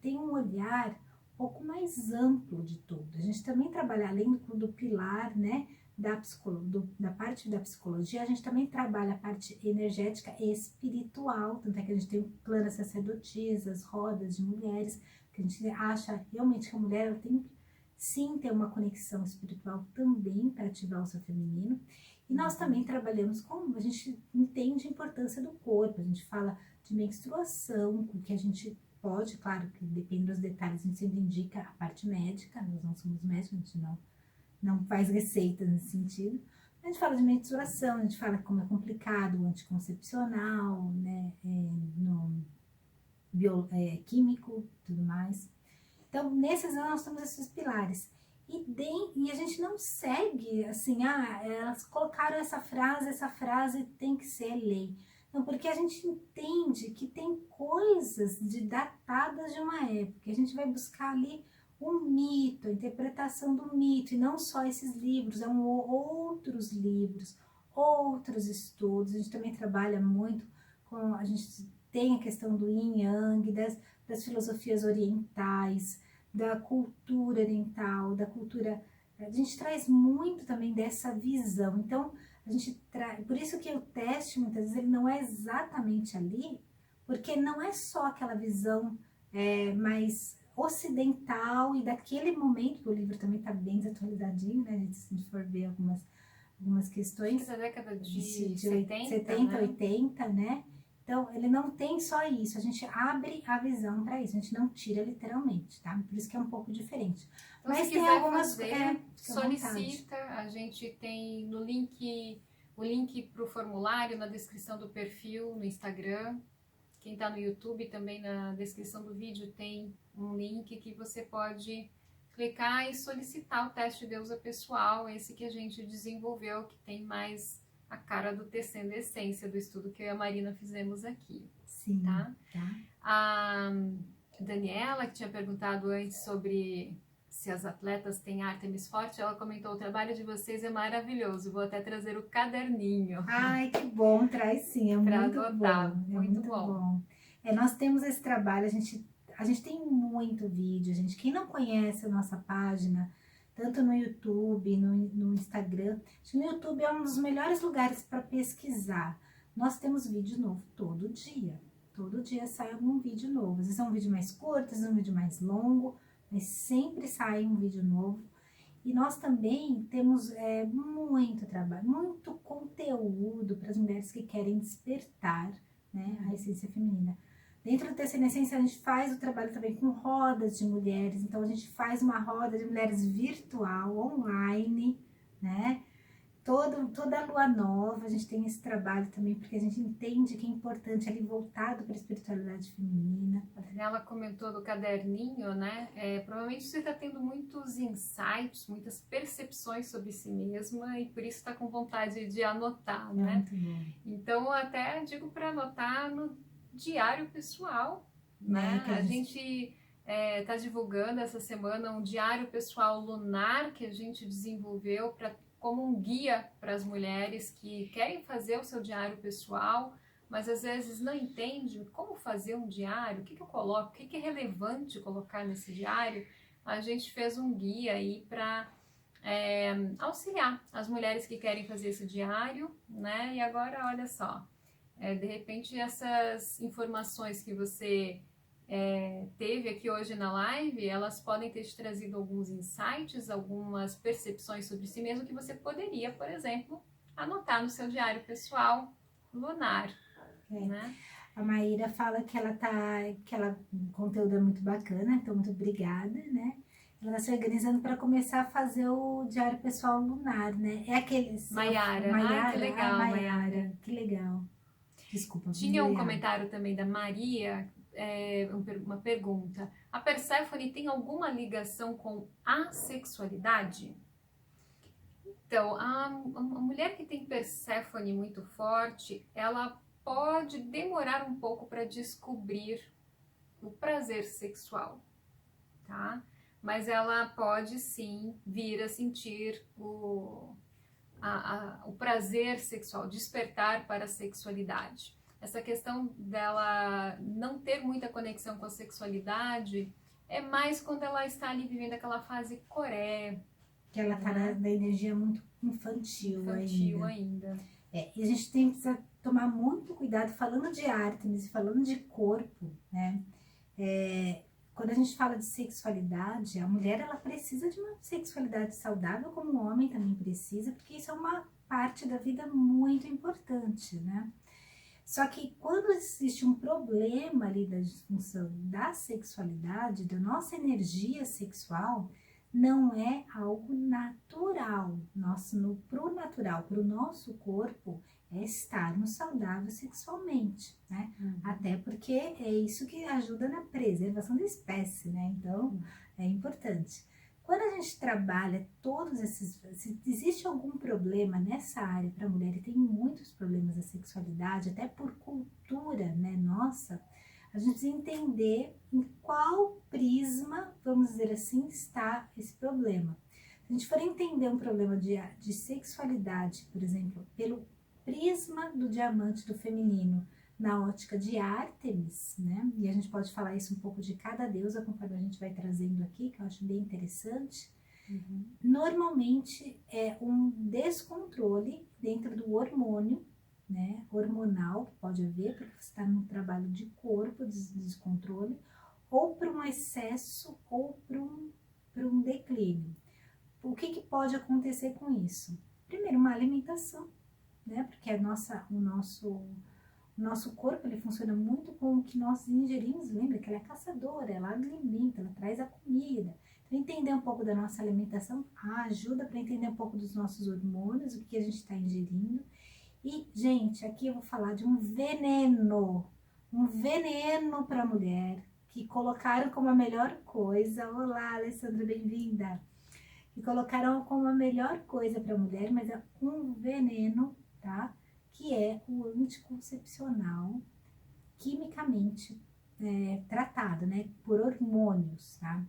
tem um olhar um pouco mais amplo de tudo. A gente também trabalha, além do pilar, né, da parte da psicologia, a gente também trabalha a parte energética e espiritual, tanto é que a gente tem o plano das sacerdotisas, rodas de mulheres, que a gente acha realmente que a mulher ela tem sim ter uma conexão espiritual também para ativar o seu feminino. E nós também trabalhamos a gente entende a importância do corpo, a gente fala de menstruação, que a gente pode, claro, que depende dos detalhes, a gente sempre indica a parte médica, nós não somos médicos, a gente não faz receitas nesse sentido. A gente fala de mensuração, a gente fala como é complicado o anticoncepcional, né, químico, tudo mais. Então, nesses anos nós temos esses pilares. E a gente não segue assim, elas colocaram essa frase tem que ser lei. Não, porque a gente entende que tem coisas datadas de uma época. A gente vai buscar ali o mito, a interpretação do mito, e não só esses livros, outros livros, outros estudos. A gente também trabalha muito com, a gente tem a questão do yin yang, das filosofias orientais, da cultura oriental, da cultura. A gente traz muito também dessa visão. Então, a gente por isso que o teste, muitas vezes, ele não é exatamente ali, porque não é só aquela visão mais ocidental e daquele momento, que o livro também está bem desatualizadinho, né? A gente, se for ver algumas questões. Da década de 70, 70 né? 80, né? Então, ele não tem só isso, a gente abre a visão para isso, a gente não tira literalmente, tá? Por isso que é um pouco diferente. Então, mas se tem algumas solicita, a gente tem no link, o link para o formulário na descrição do perfil no Instagram. Quem está no YouTube também, na descrição do vídeo tem um link que você pode clicar e solicitar o teste deusa pessoal, esse que a gente desenvolveu, que tem mais a cara do Tecendo Essência, do estudo que eu e a Marina fizemos aqui. Sim, tá? A Daniela, que tinha perguntado antes sobre se as atletas têm Ártemis forte, ela comentou: o trabalho de vocês é maravilhoso, vou até trazer o caderninho. Ai, que bom, traz sim, é muito anotar, bom. Muito bom. Nós temos esse trabalho, a gente tem muito vídeo, gente. Quem não conhece a nossa página, tanto no YouTube, no Instagram, acho que no YouTube é um dos melhores lugares para pesquisar. Nós temos vídeo novo todo dia. Todo dia sai algum vídeo novo. Às vezes é um vídeo mais curto, às vezes é um vídeo mais longo, mas sempre sai um vídeo novo. E nós também temos muito trabalho, muito conteúdo para as mulheres que querem despertar, né, a essência feminina. Dentro do Tecendo Essência, a gente faz o trabalho também com rodas de mulheres. Então, a gente faz uma roda de mulheres virtual, online, né? Toda a lua nova, a gente tem esse trabalho também, porque a gente entende que é importante ali voltado para a espiritualidade feminina. A Daniela comentou do caderninho, né? Provavelmente você está tendo muitos insights, muitas percepções sobre si mesma e por isso está com vontade de anotar, né? Muito bom. Então, até digo para anotar no diário pessoal, né? A gente está divulgando essa semana um diário pessoal lunar que a gente desenvolveu como um guia para as mulheres que querem fazer o seu diário pessoal, mas às vezes não entendem como fazer um diário, o que eu coloco, o que é relevante colocar nesse diário. A gente fez um guia aí para auxiliar as mulheres que querem fazer esse diário, né? E agora, olha só, de repente essas informações que você teve aqui hoje na live, elas podem ter te trazido alguns insights, algumas percepções sobre si mesmo que você poderia, por exemplo, anotar no seu diário pessoal lunar. Né? A Maíra fala que o conteúdo é muito bacana, então muito obrigada, né? Ela está se organizando para começar a fazer o diário pessoal lunar, né? É aqueles... Maiara, que legal, Maiara. Que legal. Desculpa. Tinha um comentário também da Maria, uma pergunta. A Perséfone tem alguma ligação com a sexualidade? Então, a mulher que tem Perséfone muito forte, ela pode demorar um pouco para descobrir o prazer sexual, tá? Mas ela pode sim vir a sentir o prazer sexual, despertar para a sexualidade. Essa questão dela não ter muita conexão com a sexualidade é mais quando ela está ali vivendo aquela fase coré. Que ela está na energia muito infantil ainda. E a gente precisa tomar muito cuidado falando de Ártemis, falando de corpo, né? Quando a gente fala de sexualidade, a mulher ela precisa de uma sexualidade saudável, como o homem também precisa, porque isso é uma parte da vida muito importante, né? Só que quando existe um problema ali da disfunção da sexualidade, da nossa energia sexual, não é algo natural. Pro natural, pro nosso corpo, é estarmos saudáveis sexualmente, né? Até porque é isso que ajuda na preservação da espécie, né? Então, é importante. Quando a gente trabalha todos esses... Se existe algum problema nessa área para a mulher, e tem muitos problemas da sexualidade, até por cultura, né, nossa, a gente precisa entender em qual prisma, vamos dizer assim, está esse problema. Se a gente for entender um problema de sexualidade, por exemplo, pelo prisma do diamante do feminino, na ótica de Ártemis, né? E a gente pode falar isso um pouco de cada deusa, conforme a gente vai trazendo aqui, que eu acho bem interessante. Normalmente é um descontrole dentro do hormônio, né? Hormonal, que pode haver, porque você está num trabalho de corpo, de descontrole, ou para um excesso, ou para um declínio. O que pode acontecer com isso? Primeiro, uma alimentação, né? Porque o nosso corpo, ele funciona muito com o que nós ingerimos. Lembra que ela é caçadora, ela alimenta, ela traz a comida. Então, entender um pouco da nossa alimentação ajuda para entender um pouco dos nossos hormônios, o que a gente está ingerindo. E, gente, aqui eu vou falar de um veneno para a mulher, que colocaram como a melhor coisa. Olá, Alessandra, bem-vinda! Que colocaram como a melhor coisa para a mulher, mas é um veneno, tá? Que é o anticoncepcional quimicamente tratado, né, por hormônios, tá?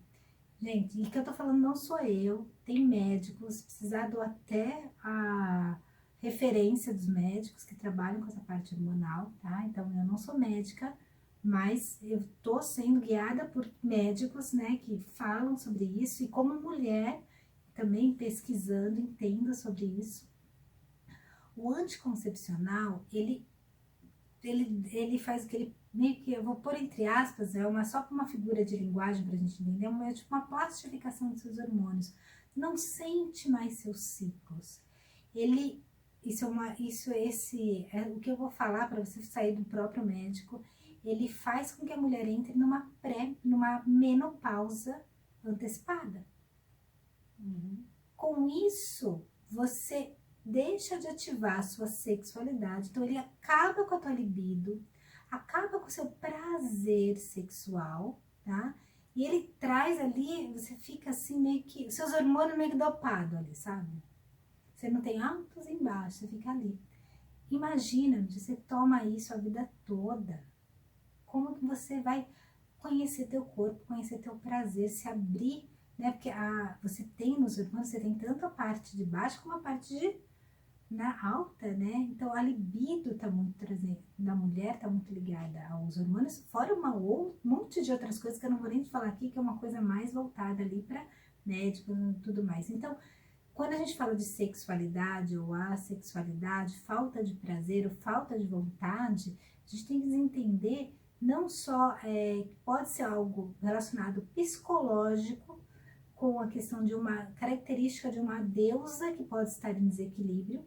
Gente, e que eu tô falando não sou eu, tem médicos, precisar dou até a referência dos médicos que trabalham com essa parte hormonal, tá? Então, eu não sou médica, mas eu tô sendo guiada por médicos, né, que falam sobre isso, e como mulher, também pesquisando, entendo sobre isso. O anticoncepcional, ele faz aquele, meio que, eu vou pôr entre aspas, só uma figura de linguagem pra gente entender, é tipo uma plastificação dos seus hormônios. Não sente mais seus ciclos. O que eu vou falar para você sair do próprio médico, ele faz com que a mulher entre numa menopausa antecipada. Com isso, você deixa de ativar a sua sexualidade, então ele acaba com a tua libido, acaba com o seu prazer sexual, tá? E ele traz ali, você fica assim meio que, seus hormônios meio que dopados ali, sabe? Você não tem altos e baixos, você fica ali. Imagina, você toma isso a vida toda. Como que você vai conhecer teu corpo, conhecer teu prazer, se abrir, né? Porque você tem nos hormônios, você tem tanto a parte de baixo como a parte alta, né? Então a libido tá muito da mulher, tá muito ligada aos hormônios, fora um monte de outras coisas que eu não vou nem falar aqui, que é uma coisa mais voltada ali para médicos e tudo mais. Então, quando a gente fala de sexualidade ou assexualidade, falta de prazer ou falta de vontade, a gente tem que entender não só pode ser algo relacionado psicológico, com a questão de uma característica de uma deusa que pode estar em desequilíbrio.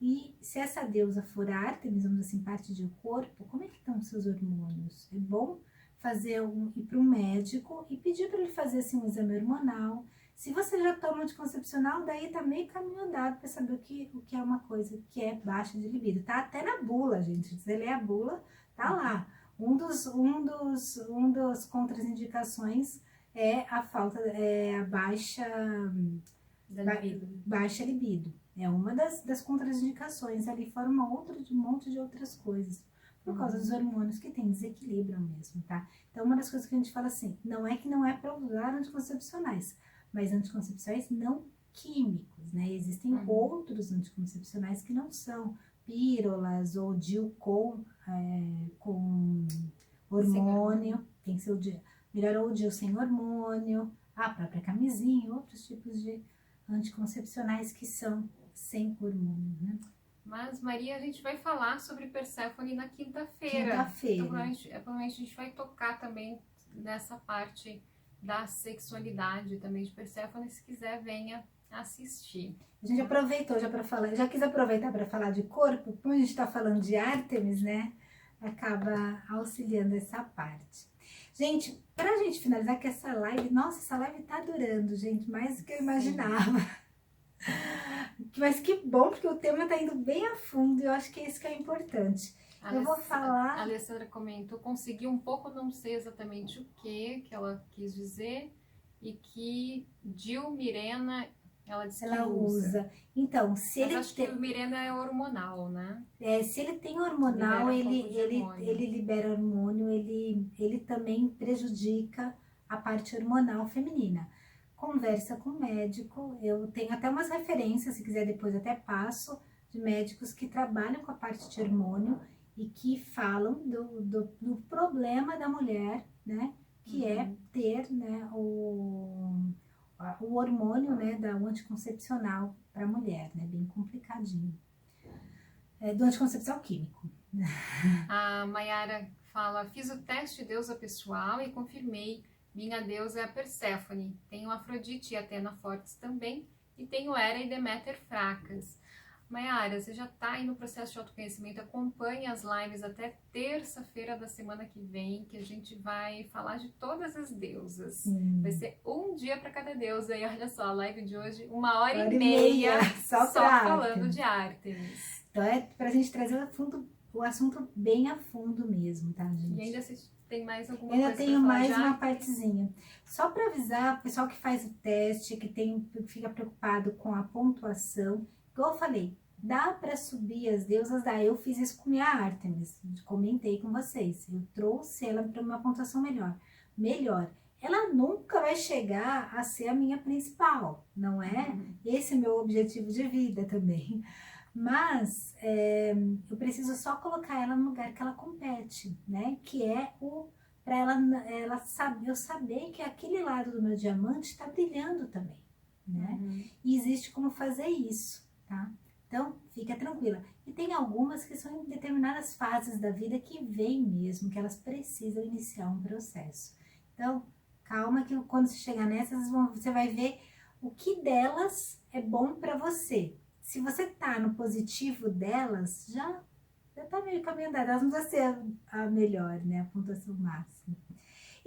E se essa deusa for Ártemis, vamos assim, parte do corpo, como é que estão os seus hormônios? É bom ir para um médico e pedir para ele fazer assim, um exame hormonal. Se você já toma anticoncepcional, daí tá meio caminho andado para saber o que é uma coisa que é baixa de libido. Tá até na bula, gente. Se você ler a bula, tá lá. Um dos contraindicações é a baixa libido. É uma das contraindicações. Ali fora um monte de outras coisas. Por causa dos hormônios que tem desequilíbrio mesmo, tá? Então, uma das coisas que a gente fala assim, não é que não é para usar anticoncepcionais, mas anticoncepcionais não químicos, né? Existem outros anticoncepcionais que não são pílulas ou DIU com hormônio. Tem que ser melhor ou DIU sem hormônio, a própria camisinha, outros tipos de anticoncepcionais que são sem hormônio, né? Mas, Maria, a gente vai falar sobre Perséfone na quinta-feira. Então, provavelmente a gente vai tocar também nessa parte da sexualidade também de Perséfone. Se quiser, venha assistir. A gente aproveitou já para falar, já quis aproveitar para falar de corpo, como a gente está falando de Ártemis, né? acaba auxiliando essa parte. Gente, pra gente finalizar que essa live, nossa, essa live tá durando, gente, mais do que eu imaginava. Mas que bom, porque o tema tá indo bem a fundo e eu acho que é isso que é importante. Eu vou falar... A Alessandra comentou, consegui um pouco, não sei exatamente o que ela quis dizer, e que Gil Mirena, ela disse que usa. Então, se Mas ele acho que o Mirena é hormonal, né? se ele tem hormonal, ele libera hormônio, ele também prejudica a parte hormonal feminina. Conversa com o médico, eu tenho até umas referências, se quiser depois até passo, de médicos que trabalham com a parte de hormônio e que falam do problema da mulher, né? Que é ter, né, o hormônio, né, o anticoncepcional para a mulher, né? Bem complicadinho. Do anticoncepcional químico. A Mayara fala, fiz o teste de deusa pessoal e confirmei, minha deusa é a Perséfone, tenho Afrodite e Atena fortes também, e tenho Hera e Deméter fracas. Mayara, você já está aí no processo de autoconhecimento, acompanhe as lives até terça-feira da semana que vem, que a gente vai falar de todas as deusas. Vai ser um dia para cada deusa, e olha só, a live de hoje, 1h30 só falando de Ártemis. Então é pra gente trazer o assunto bem a fundo mesmo, tá, gente? E ainda tem mais alguma coisa? Eu tenho mais uma partezinha. Só para avisar o pessoal que faz o teste, que fica preocupado com a pontuação, igual eu falei, dá para subir as deusas, dá. Eu fiz isso com minha Ártemis, comentei com vocês. Eu trouxe ela para uma pontuação melhor. Ela nunca vai chegar a ser a minha principal, não é? Esse é o meu objetivo de vida também. Mas eu preciso só colocar ela no lugar que ela compete, né? Que é para ela saber, eu saber que aquele lado do meu diamante está brilhando também, né? E existe como fazer isso, tá? Então, fica tranquila. E tem algumas que são em determinadas fases da vida que vem mesmo, que elas precisam iniciar um processo. Então, calma que quando você chegar nessas, você vai ver o que delas é bom para você. Se você tá no positivo delas, já tá meio caminho andado. Elas não vão ser a melhor, né? A pontuação máxima.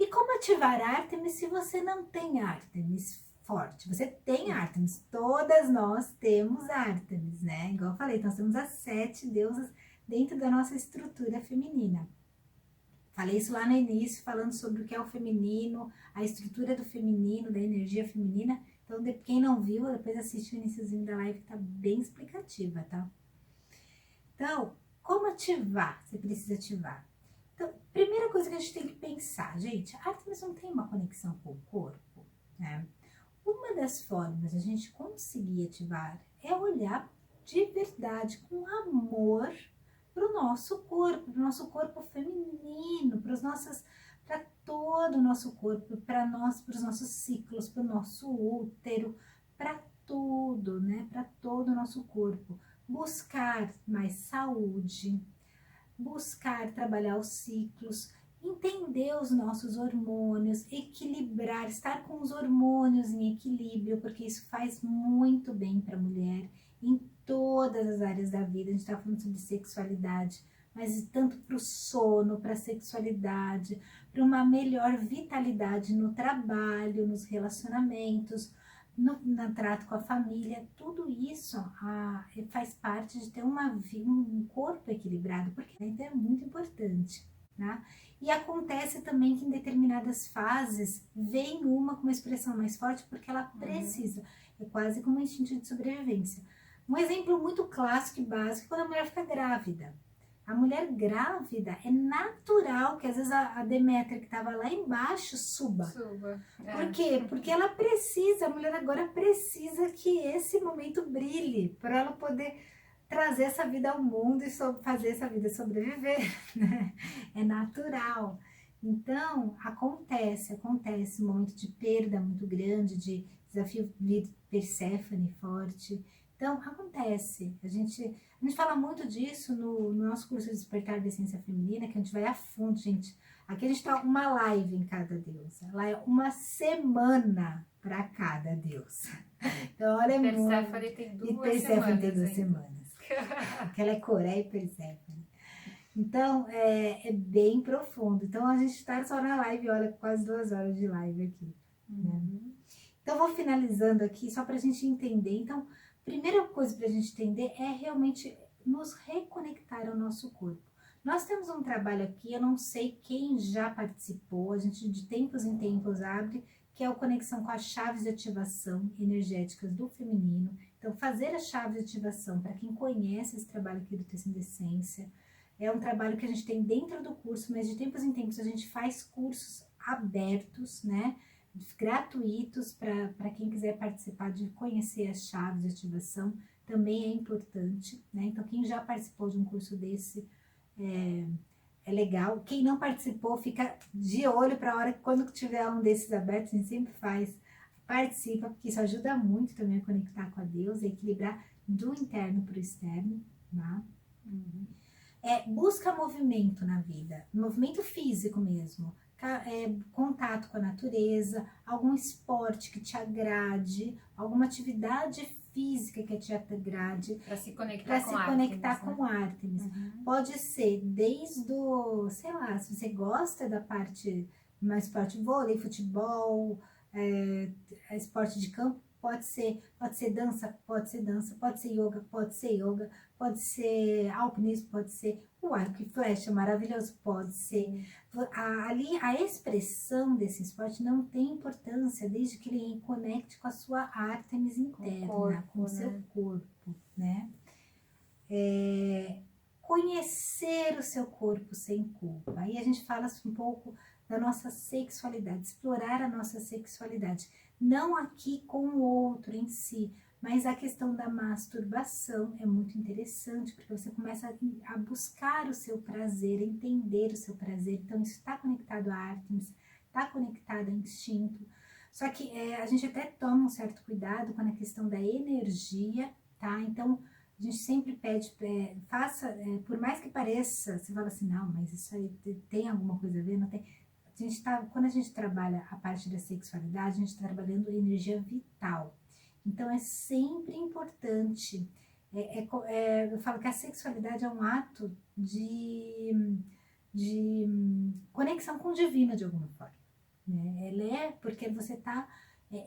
E como ativar Ártemis se você não tem Ártemis forte? Você tem Ártemis. Todas nós temos Ártemis, né? Igual eu falei, nós temos as 7 deusas dentro da nossa estrutura feminina. Falei isso lá no início, falando sobre o que é o feminino, a estrutura do feminino, da energia feminina. Então, quem não viu, depois assiste o iniciozinho da live, que tá bem explicativa, tá? Então, como ativar? Você precisa ativar. Então, primeira coisa que a gente tem que pensar, gente, a Ártemis não tem uma conexão com o corpo, né? Uma das formas de a gente conseguir ativar é olhar de verdade, com amor, para o nosso corpo feminino, para todo o nosso corpo, para os nossos ciclos, para o nosso útero, para tudo, né? Para todo o nosso corpo. Buscar mais saúde, buscar trabalhar os ciclos, entender os nossos hormônios, equilibrar, estar com os hormônios em equilíbrio, porque isso faz muito bem para a mulher em todas as áreas da vida. A gente está falando sobre sexualidade, mas tanto para o sono, para a sexualidade, para uma melhor vitalidade no trabalho, nos relacionamentos, no trato com a família. Tudo isso faz parte de ter um corpo equilibrado, porque então é muito importante, né? E acontece também que em determinadas fases vem uma com uma expressão mais forte porque ela precisa, é quase como um instinto de sobrevivência. Um exemplo muito clássico e básico é quando a mulher fica grávida. A mulher grávida, é natural que às vezes a Deméter que estava lá embaixo suba. Por quê? Porque ela precisa, a mulher agora precisa que esse momento brilhe, para ela poder trazer essa vida ao mundo e fazer essa vida sobreviver, né? É natural. Então, acontece um momento de perda muito grande, de desafio de Perséfone forte. Então, acontece. A gente fala muito disso no nosso curso de Despertar da Essência Feminina, que a gente vai a fundo, gente. Aqui a gente tá uma live em cada deusa. Lá é uma semana para cada deusa. Então, olha, Perséfone tem 2 semanas. Tem 2 semanas. Porque ela é Coreia e Perséfone. Então, é bem profundo. Então, a gente está só na live, olha, quase 2 horas de live aqui, né? Então, vou finalizando aqui, só para a gente entender. Então, primeira coisa para a gente entender é realmente nos reconectar ao nosso corpo. Nós temos um trabalho aqui, eu não sei quem já participou, a gente de tempos em tempos abre, que é a conexão com as chaves de ativação energéticas do feminino. Então, fazer as chaves de ativação, para quem conhece esse trabalho aqui do Tecendo Essência, é um trabalho que a gente tem dentro do curso, mas de tempos em tempos a gente faz cursos abertos, né? Gratuitos para quem quiser participar de conhecer as chaves de ativação, também é importante, né? Então, quem já participou de um curso desse é legal. Quem não participou, fica de olho para a hora que quando tiver um desses abertos, a gente sempre faz, participa, porque isso ajuda muito também a conectar com a Deus, a equilibrar do interno para o externo, tá? Busca movimento na vida, movimento físico mesmo, contato com a natureza, algum esporte que te agrade, alguma atividade física que te agrade, para se conectar com Ártemis. Pode ser desde o, sei lá, se você gosta da parte mais esporte, vôlei, futebol, esporte de campo, pode ser dança, pode ser yoga, pode ser alpinismo, pode ser o arco e flecha, maravilhoso, pode ser. Ali, a expressão desse esporte não tem importância, desde que ele conecte com a sua Ártemis interna, com o seu corpo, né? Conhecer o seu corpo sem culpa. Aí a gente fala um pouco da nossa sexualidade, explorar a nossa sexualidade. Não aqui com o outro em si, mas a questão da masturbação é muito interessante, porque você começa a buscar o seu prazer, a entender o seu prazer. Então, isso está conectado a Ártemis, está conectado a instinto. Só que a gente até toma um certo cuidado com a questão da energia, tá? Então, a gente sempre pede, faça, por mais que pareça, você fala assim, não, mas isso aí tem alguma coisa a ver? Não tem. Quando a gente trabalha a parte da sexualidade, a gente está trabalhando energia vital. Então, é sempre importante. Eu falo que a sexualidade é um ato de conexão com o divino, de alguma forma. Né? Ela porque você está...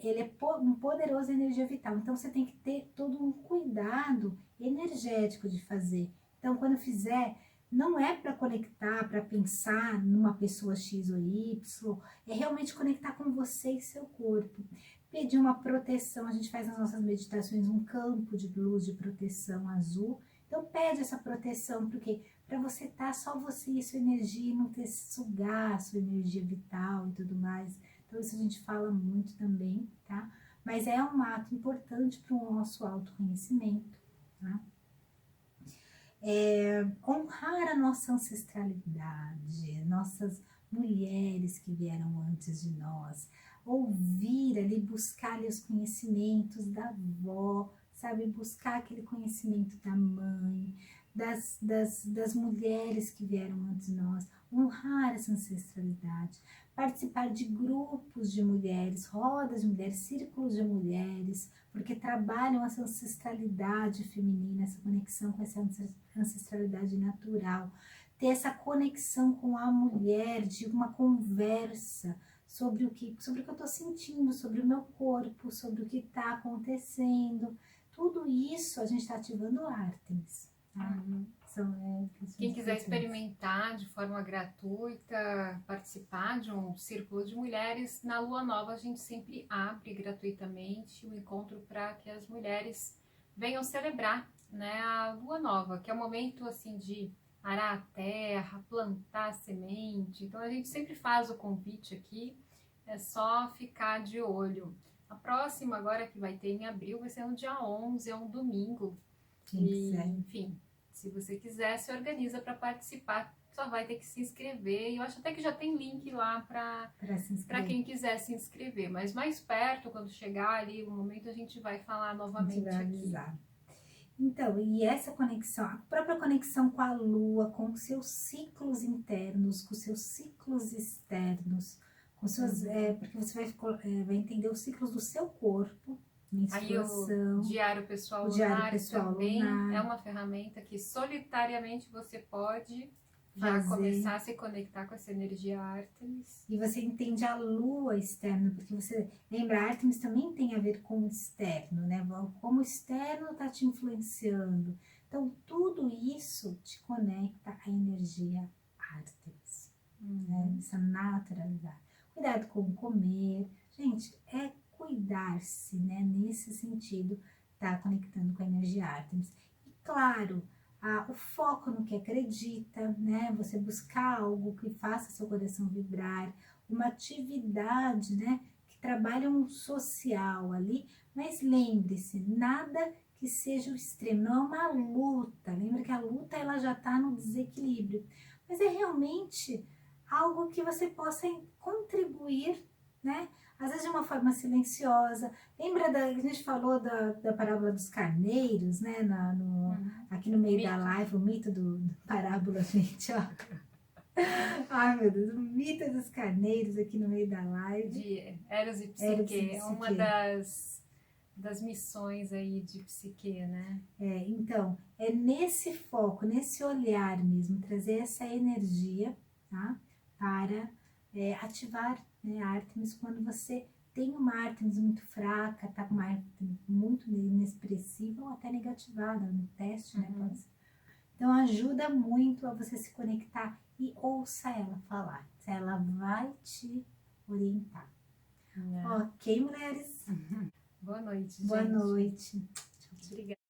Ele é um poderoso energia vital. Então, você tem que ter todo um cuidado energético de fazer. Então, quando fizer... Não é para conectar, para pensar numa pessoa X ou Y, é realmente conectar com você e seu corpo. Pedir uma proteção, a gente faz nas nossas meditações um campo de luz de proteção azul. Então pede essa proteção, porque para você estar só você e sua energia, e não ter sugar a sua energia vital e tudo mais. Então isso a gente fala muito também, tá? Mas é um ato importante para o nosso autoconhecimento, tá? Honrar a nossa ancestralidade, nossas mulheres que vieram antes de nós, ouvir ali, buscar ali os conhecimentos da avó, sabe, buscar aquele conhecimento da mãe, das mulheres que vieram antes de nós, honrar essa ancestralidade, participar de grupos de mulheres, rodas de mulheres, círculos de mulheres, porque trabalham essa ancestralidade feminina, essa conexão com essa ancestralidade natural, ter essa conexão com a mulher, de uma conversa sobre o que eu estou sentindo, sobre o meu corpo, sobre o que está acontecendo. Tudo isso a gente está ativando o Ártemis. Tá? Quem quiser experimentar de forma gratuita, participar de um círculo de mulheres, na Lua Nova a gente sempre abre gratuitamente o encontro para que as mulheres venham celebrar, né, a Lua Nova, que é um momento assim de arar a terra, plantar semente. Então a gente sempre faz o convite aqui, é só ficar de olho. A próxima agora que vai ter em abril vai ser no dia 11, é um domingo. Enfim, se você quiser, se organiza para participar, só vai ter que se inscrever. E eu acho até que já tem link lá para quem quiser se inscrever. Mas mais perto, quando chegar ali o momento, a gente vai falar novamente aqui. Então, e essa conexão, a própria conexão com a Lua, com os seus ciclos internos, com os seus ciclos externos, com seus, porque você vai entender os ciclos do seu corpo. Aí o diário pessoal lunar também é uma ferramenta que solitariamente você pode Já fazer. começar a se conectar com essa energia Ártemis. E você entende a lua externa, porque você lembra, a Ártemis também tem a ver com o externo, né? Como o externo está te influenciando. Então, tudo isso te conecta à energia Ártemis, né? Essa naturalidade. Cuidado com comer. Gente, é cuidar-se, né? Nesse sentido, tá conectando com a energia Ártemis. E claro, o foco no que acredita, né? Você buscar algo que faça seu coração vibrar, uma atividade, né? Que trabalha um social ali, mas lembre-se, nada que seja o extremo, não é uma luta. Lembra que a luta ela já está no desequilíbrio, mas é realmente algo que você possa contribuir, né? Às vezes de uma forma silenciosa. Lembra a gente falou da parábola dos carneiros, né? Aqui no meio da live, o mito do parábola, gente, ó. Ai, meu Deus, o mito dos carneiros aqui no meio da live. De Eros e Psique, é uma das missões aí de Psique, né? Então, é nesse foco, nesse olhar mesmo, trazer essa energia, tá? Para ativar, né, a Ártemis quando você tem uma Ártemis muito fraca, tá com uma Ártemis muito inexpressiva ou até negativada no teste, né? Então ajuda muito a você se conectar e ouça ela falar. Ela vai te orientar. Ok, mulheres? Boa noite, gente. Boa noite. Obrigada.